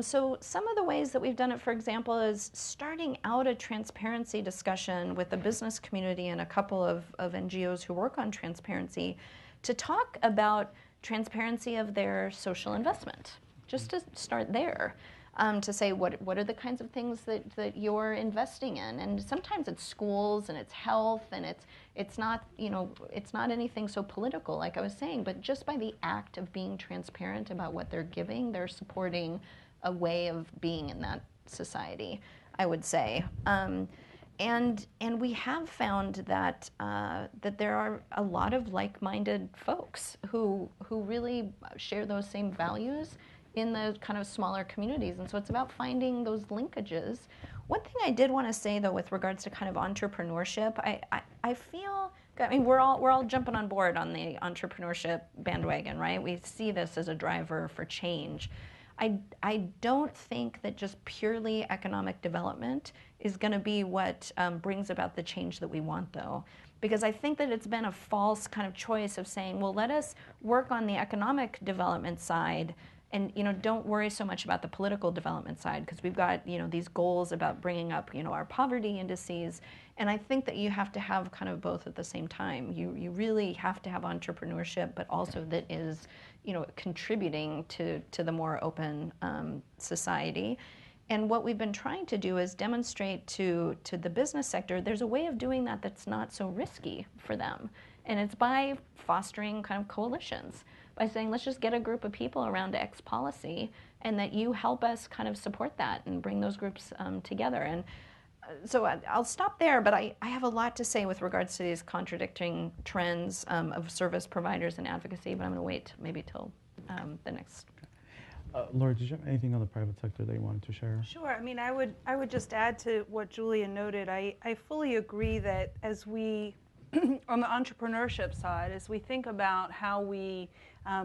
So some of the ways that we've done it, for example, is starting out a transparency discussion with the business community and a couple of NGOs who work on transparency to talk about transparency of their social investment, just to start there. To say what are the kinds of things that you're investing in, and sometimes it's schools and it's health and it's not anything so political like I was saying, but just by the act of being transparent about what they're giving, they're supporting a way of being in that society, I would say. And we have found that there are a lot of like-minded folks who really share those same values in the kind of smaller communities. And so it's about finding those linkages. One thing I did want to say, though, with regards to kind of entrepreneurship, I feel, I mean, we're all jumping on board on the entrepreneurship bandwagon, right? We see this as a driver for change. I don't think that just purely economic development is going to be what brings about the change that we want, though. Because I think that it's been a false kind of choice of saying, well, let us work on the economic development side and don't worry so much about the political development side, because we've got these goals about bringing up our poverty indices, and I think that you have to have kind of both at the same time. You really have to have entrepreneurship, but also that is contributing to the more open society. And what we've been trying to do is demonstrate to the business sector there's a way of doing that that's not so risky for them, and it's by fostering kind of coalitions. By saying, let's just get a group of people around X policy, and that you help us kind of support that and bring those groups together. And so I'll stop there, but I have a lot to say with regards to these contradicting trends of service providers and advocacy, but I'm going to wait maybe till the next. Laura, did you have anything on the private sector that you wanted to share? Sure. I mean, I would just add to what Julia noted. I fully agree that as we, on the entrepreneurship side, as we think about how we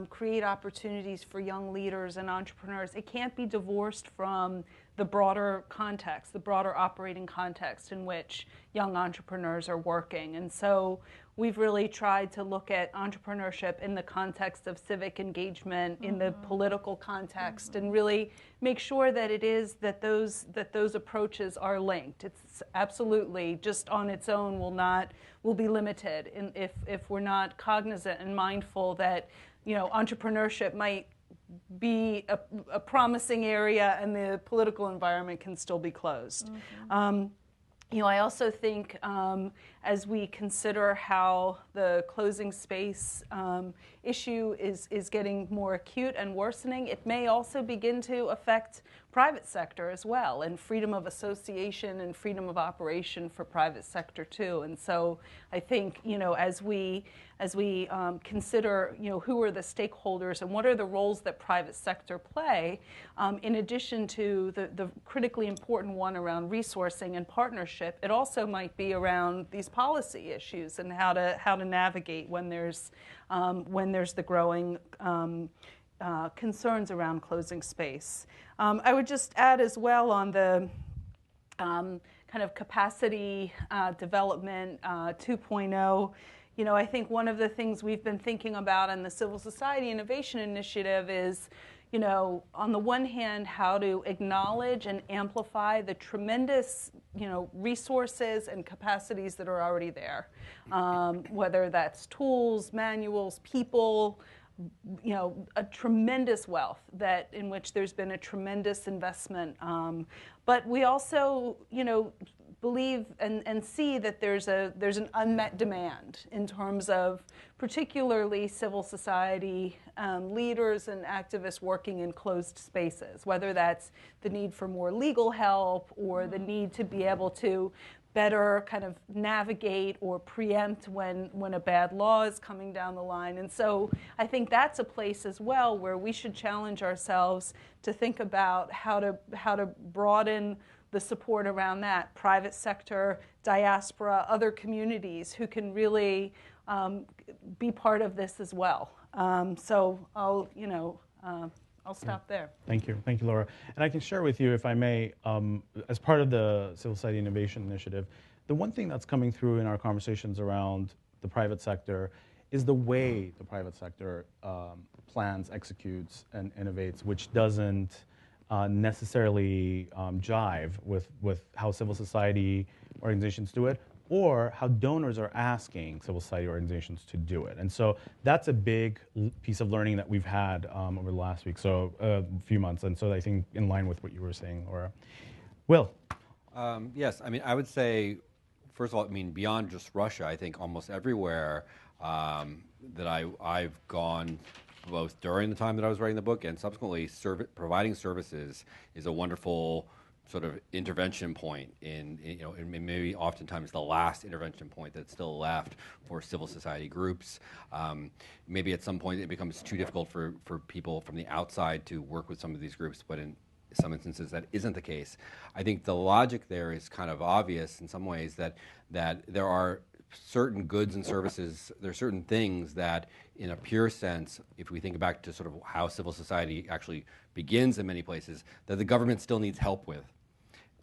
create opportunities for young leaders and entrepreneurs, it can't be divorced from the broader context, the broader operating context in which young entrepreneurs are working. And so we've really tried to look at entrepreneurship in the context of civic engagement, in the political context, and really make sure that it is that those approaches are linked. It's absolutely just on its own will be limited if we're not cognizant and mindful that entrepreneurship might be a promising area and the political environment can still be closed. I also think as we consider how the closing space issue is getting more acute and worsening, it may also begin to affect private sector as well, and freedom of association and freedom of operation for private sector too. And so I think as we consider who are the stakeholders and what are the roles that private sector play, in addition to the critically important one around resourcing and partnership, it also might be around these policy issues and how to navigate when there's the growing concerns around closing space. I would just add as well on the kind of capacity development 2.0. I think one of the things we've been thinking about in the Civil Society Innovation Initiative is, on the one hand, how to acknowledge and amplify the tremendous, resources and capacities that are already there, whether that's tools, manuals, people, a tremendous wealth in which there's been a tremendous investment. But we also, believe and see that there's an unmet demand in terms of particularly civil society leaders and activists working in closed spaces, whether that's the need for more legal help or the need to be able to better kind of navigate or preempt when a bad law is coming down the line. And so I think that's a place as well where we should challenge ourselves to think about how to broaden the support around that, private sector, diaspora, other communities who can really be part of this as well. So I'll I'll stop there. Thank you, Laura. And I can share with you, if I may, as part of the Civil Society Innovation Initiative, the one thing that's coming through in our conversations around the private sector is the way the private sector plans, executes, and innovates, which doesn't necessarily jive with how civil society organizations do it, or how donors are asking civil society organizations to do it. And so that's a big piece of learning that we've had over the last week, so a few months. And so I think in line with what you were saying, Laura. Will? Yes, I mean, I would say, first of all, I mean, beyond just Russia, I think almost everywhere that I've gone, both during the time that I was writing the book and subsequently, providing services is a wonderful sort of intervention point in maybe oftentimes the last intervention point that's still left for civil society groups. Maybe at some point it becomes too difficult for people from the outside to work with some of these groups, but in some instances that isn't the case. I think the logic there is kind of obvious in some ways, that there are certain goods and services, there are certain things that in a pure sense, if we think back to sort of how civil society actually begins in many places, that the government still needs help with.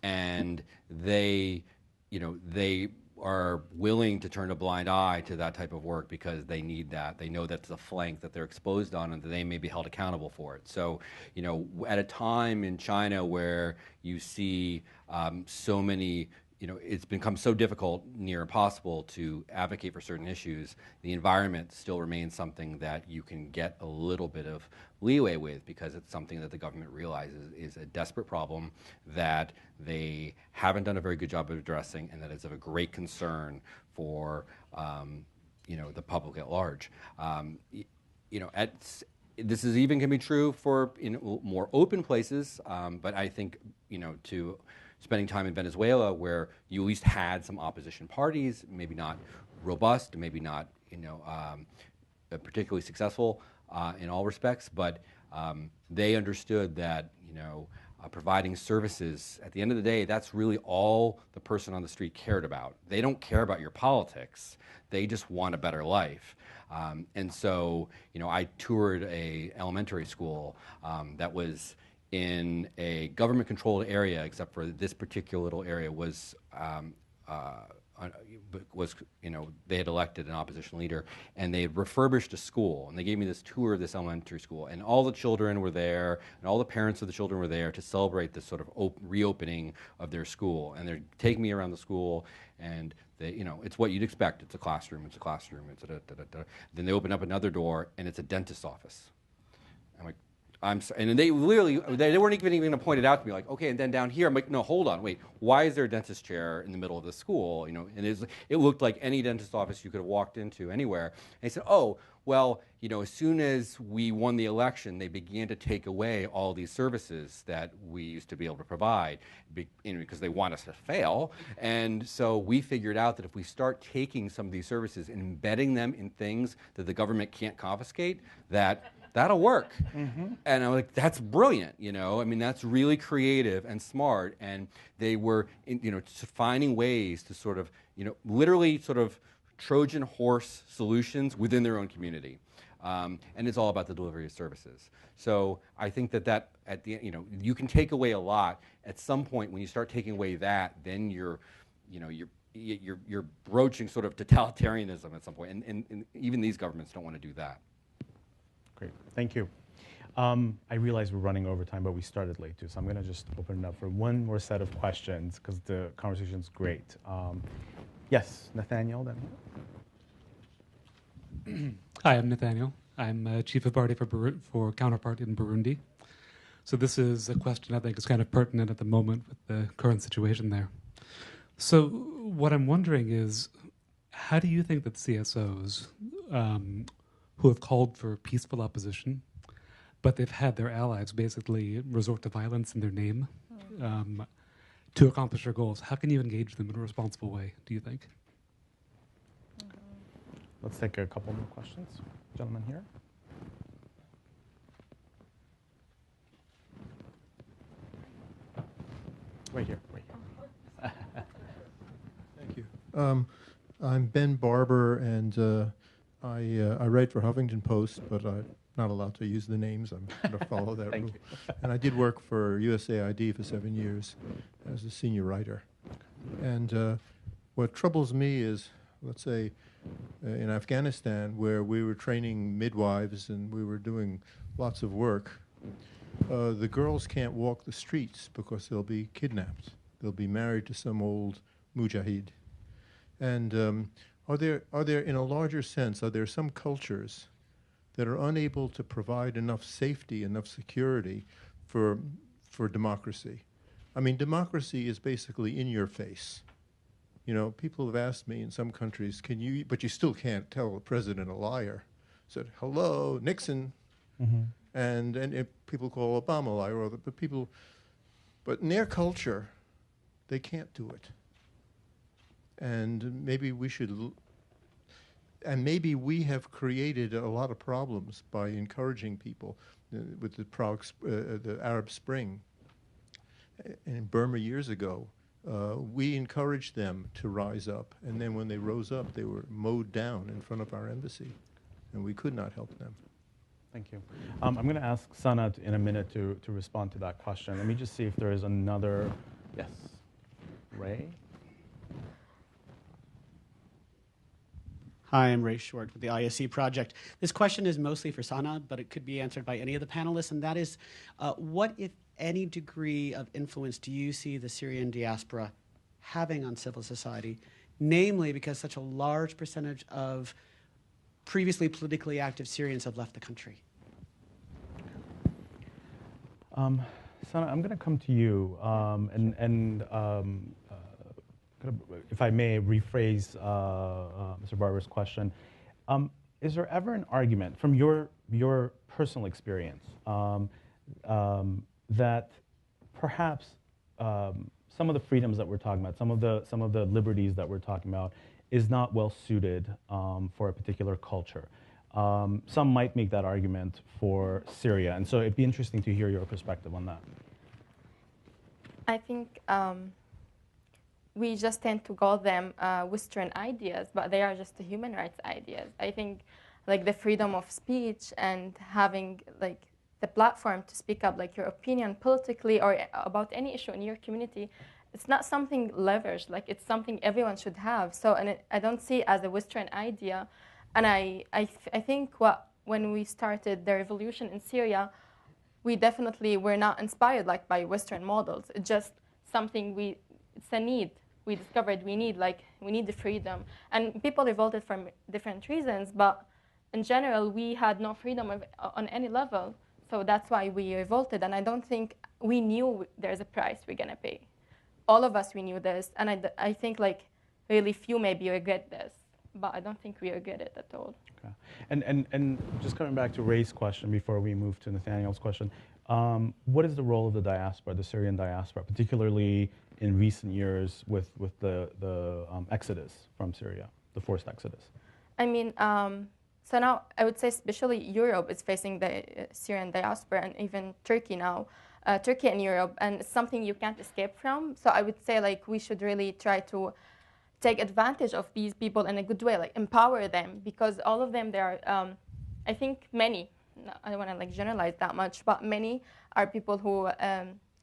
And they are willing to turn a blind eye to that type of work because they need that. They know that's a flank that they're exposed on and that they may be held accountable for it. So, at a time in China where you see so many, it's become so difficult, near impossible, to advocate for certain issues, the environment still remains something that you can get a little bit of leeway with, because it's something that the government realizes is a desperate problem that they haven't done a very good job of addressing, and that is of a great concern for the public at large. This is even can be true for more open places, but I think to spending time in Venezuela, where you at least had some opposition parties, maybe not robust, maybe not particularly successful in all respects, but they understood that providing services, at the end of the day, that's really all the person on the street cared about. They don't care about your politics. They just want a better life. And so, I toured a elementary school that was in a government-controlled area, except for this particular little area was they had elected an opposition leader, and they had refurbished a school, and they gave me this tour of this elementary school, and all the children were there, and all the parents of the children were there to celebrate this sort of reopening of their school, and they're taking me around the school, and it's what you'd expect. It's a classroom. It's Then they open up another door, and it's a dentist's office. I'm like, and they weren't even going to point it out to me, like, okay, and then down here, I'm like, no, hold on, wait, why is there a dentist chair in the middle of the school? And it looked like any dentist office you could have walked into anywhere. And they said, oh, well, as soon as we won the election, they began to take away all these services that we used to be able to provide because they want us to fail. And so we figured out that if we start taking some of these services and embedding them in things that the government can't confiscate, that'll work. Mm-hmm. And I'm like, that's brilliant, I mean, that's really creative and smart. And they were, finding ways to sort of, literally sort of Trojan horse solutions within their own community. And it's all about the delivery of services. So I think that at the you can take away a lot. At some point, when you start taking away that, then you're broaching sort of totalitarianism at some point. And even these governments don't want to do that. Great, thank you. I realize we're running over time, but we started late too, so I'm going to just open it up for one more set of questions because the conversation's great. Yes, Nathaniel, then. Hi, I'm Nathaniel. I'm Chief of Party for Counterpart in Burundi. So this is a question I think is kind of pertinent at the moment with the current situation there. So what I'm wondering is, how do you think that CSOs who have called for peaceful opposition, but they've had their allies basically resort to violence in their name to accomplish their goals, how can you engage them in a responsible way, do you think? Let's take a couple more questions. Gentleman here. Right here. Thank you. I'm Ben Barber, and I write for Huffington Post, but not allowed to use the names. I'm going to follow that rule. And I did work for USAID for 7 years as a senior writer. And what troubles me is, let's say, in Afghanistan, where we were training midwives and we were doing lots of work, the girls can't walk the streets because they'll be kidnapped. They'll be married to some old mujahid. And are there, in a larger sense, are there some cultures that are unable to provide enough safety, enough security for democracy? I mean, democracy is basically in your face. You know, people have asked me in some countries, but you still can't tell a president a liar. Said, hello, Nixon. Mm-hmm. And people call Obama a liar, but in their culture, they can't do it. And maybe we should, and maybe we have created a lot of problems by encouraging people with the Arab Spring. In Burma years ago, we encouraged them to rise up, and then when they rose up, they were mowed down in front of our embassy, and we could not help them. Thank you. I'm going to ask Sanat in a minute to respond to that question. Let me just see if there is another. Yes, Ray? Hi, I'm Ray Short with the ISC Project. This question is mostly for Sana, but it could be answered by any of the panelists, and that is, what, if any, degree of influence do you see the Syrian diaspora having on civil society, namely because such a large percentage of previously politically active Syrians have left the country? Sana, I'm going to come to you, if I may rephrase Mr. Barber's question. Is there ever an argument from your personal experience that perhaps some of the freedoms that we're talking about, some of the liberties that we're talking about, is not well suited for a particular culture? Some might make that argument for Syria, and so it'd be interesting to hear your perspective on that. I think we just tend to call them Western ideas, but they are just the human rights ideas. I think like the freedom of speech and having like the platform to speak up like your opinion politically or about any issue in your community, it's not something leveraged, like it's something everyone should have. So, and I don't see it as a Western idea. And I think when we started the revolution in Syria, we definitely were not inspired like by Western models. It's just something it's a need. We discovered we need the freedom. And people revolted for different reasons, but in general, we had no freedom on any level. So that's why we revolted. And I don't think we knew there's a price we're gonna pay. All of us, we knew this. And I think like really few maybe regret this, but I don't think we regret it at all. Okay. And just coming back to Ray's question before we move to Nathaniel's question, what is the role of the diaspora, the Syrian diaspora, particularly in recent years with the exodus from Syria, the forced exodus? I mean, so now I would say especially Europe is facing the Syrian diaspora, and even Turkey now, Turkey and Europe, and it's something you can't escape from. So I would say like we should really try to take advantage of these people in a good way, like empower them, because all of them, they are, I think many, I don't want to like generalize that much, but many are people who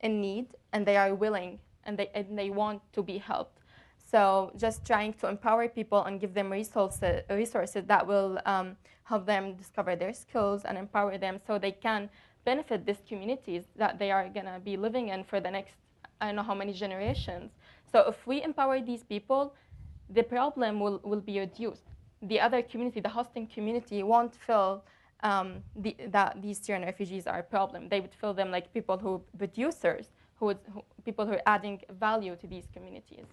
in need, and they are willing, and they want to be helped. So just trying to empower people and give them resources that will help them discover their skills and empower them so they can benefit these communities that they are going to be living in for the next, I don't know how many generations. So if we empower these people, the problem will be reduced. The other community, the hosting community, won't feel that these Syrian refugees are a problem. They would feel them like people producers, people who are adding value to these communities.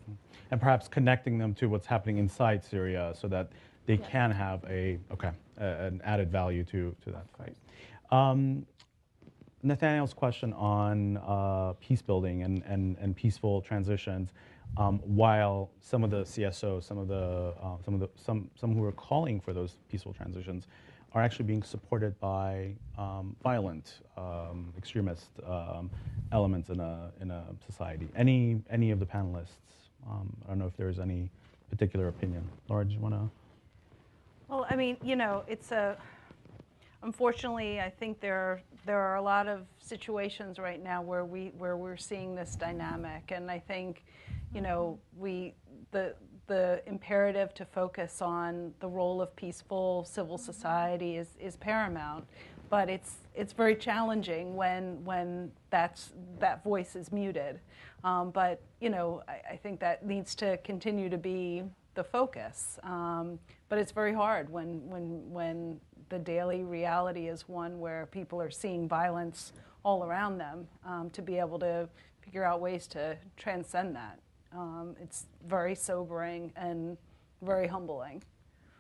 And perhaps connecting them to what's happening inside Syria so that they can have an added value to that fight. Nathaniel's question on peace building and peaceful transitions, while some of the CSOs, some who are calling for those peaceful transitions, are actually being supported by violent extremist elements in a society. Any of the panelists? I don't know if there's any particular opinion. Laura, do you want to? Well, I mean, you know, unfortunately, I think there are a lot of situations right now where we're seeing this dynamic, and I think, you know, the imperative to focus on the role of peaceful civil society is paramount. But it's very challenging when that voice is muted. But you know, I think that needs to continue to be the focus. But it's very hard when the daily reality is one where people are seeing violence all around them, to be able to figure out ways to transcend that. It's very sobering and very humbling.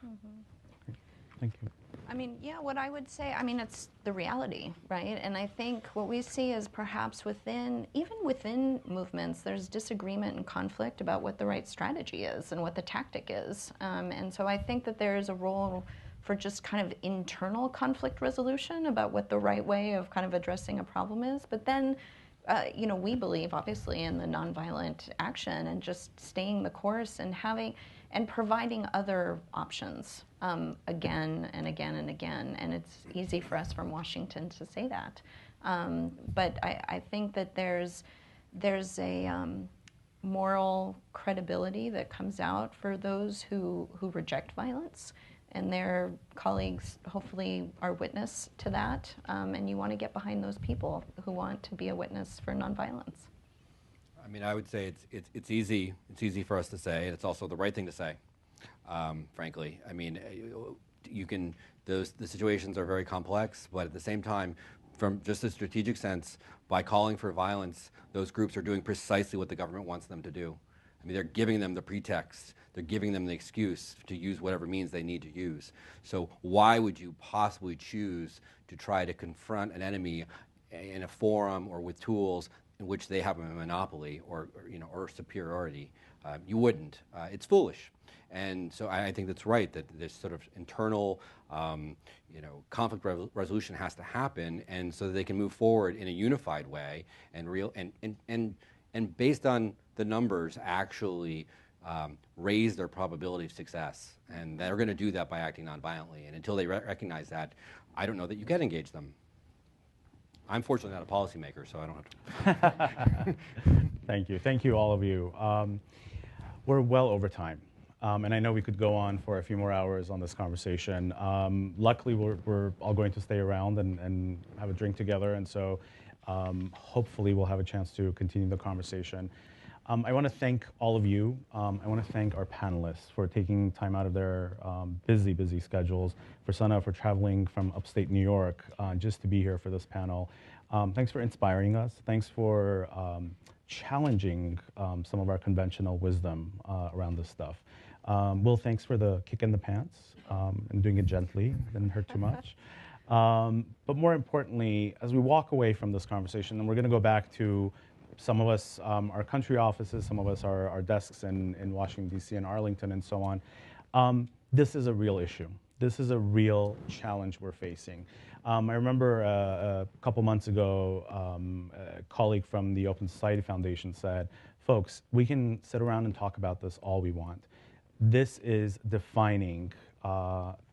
Mm-hmm. Thank you. I mean, yeah, what I would say, I mean, it's the reality, right? And I think what we see is perhaps even within movements, there's disagreement and conflict about what the right strategy is and what the tactic is. And so I think that there is a role for just kind of internal conflict resolution about what the right way of kind of addressing a problem is. But then, you know, we believe obviously in the nonviolent action and just staying the course and providing other options again and again and again. And it's easy for us from Washington to say that. But I think that there's a moral credibility that comes out for those who reject violence. And their colleagues hopefully are witness to that. And you want to get behind those people who want to be a witness for nonviolence. I mean, I would say it's easy. It's easy for us to say, and it's also the right thing to say. Frankly, I mean, the situations are very complex, but at the same time, from just a strategic sense, by calling for violence, those groups are doing precisely what the government wants them to do. I mean, they're giving them the pretext. They're giving them the excuse to use whatever means they need to use. So why would you possibly choose to try to confront an enemy in a forum or with tools in which they have a monopoly or superiority? You wouldn't. It's foolish. And so I think that's right, that this sort of internal conflict resolution has to happen, and so that they can move forward in a unified way and based on the numbers actually raise their probability of success. And they're going to do that by acting nonviolently. And until they recognize that, I don't know that you can engage them. I'm fortunately not a policymaker, so I don't have to. Thank you. Thank you, all of you. We're well over time. And I know we could go on for a few more hours on this conversation. Luckily, we're all going to stay around and have a drink together. And so hopefully we'll have a chance to continue the conversation. I want to thank all of you. I want to thank our panelists for taking time out of their busy schedules, for Sana for traveling from upstate New York just to be here for this panel. Thanks for inspiring us. Thanks for challenging some of our conventional wisdom around this stuff. Will, thanks for the kick in the pants and doing it gently, didn't hurt too much. But more importantly, as we walk away from this conversation, and we're going to go back to some of us, our country offices, some of us are our desks in Washington, D.C. and Arlington and so on. This is a real issue. This is a real challenge we're facing. I remember a couple months ago, a colleague from the Open Society Foundation said, folks, we can sit around and talk about this all we want. This is defining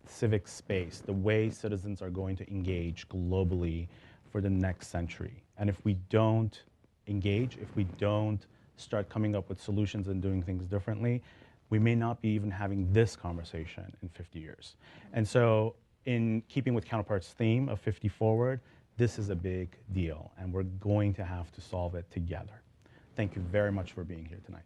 civic space, the way citizens are going to engage globally for the next century. And if we don't engage, if we don't start coming up with solutions and doing things differently, we may not be even having this conversation in 50 years. And so in keeping with Counterpart's theme of 50 Forward, this is a big deal, and we're going to have to solve it together. Thank you very much for being here tonight.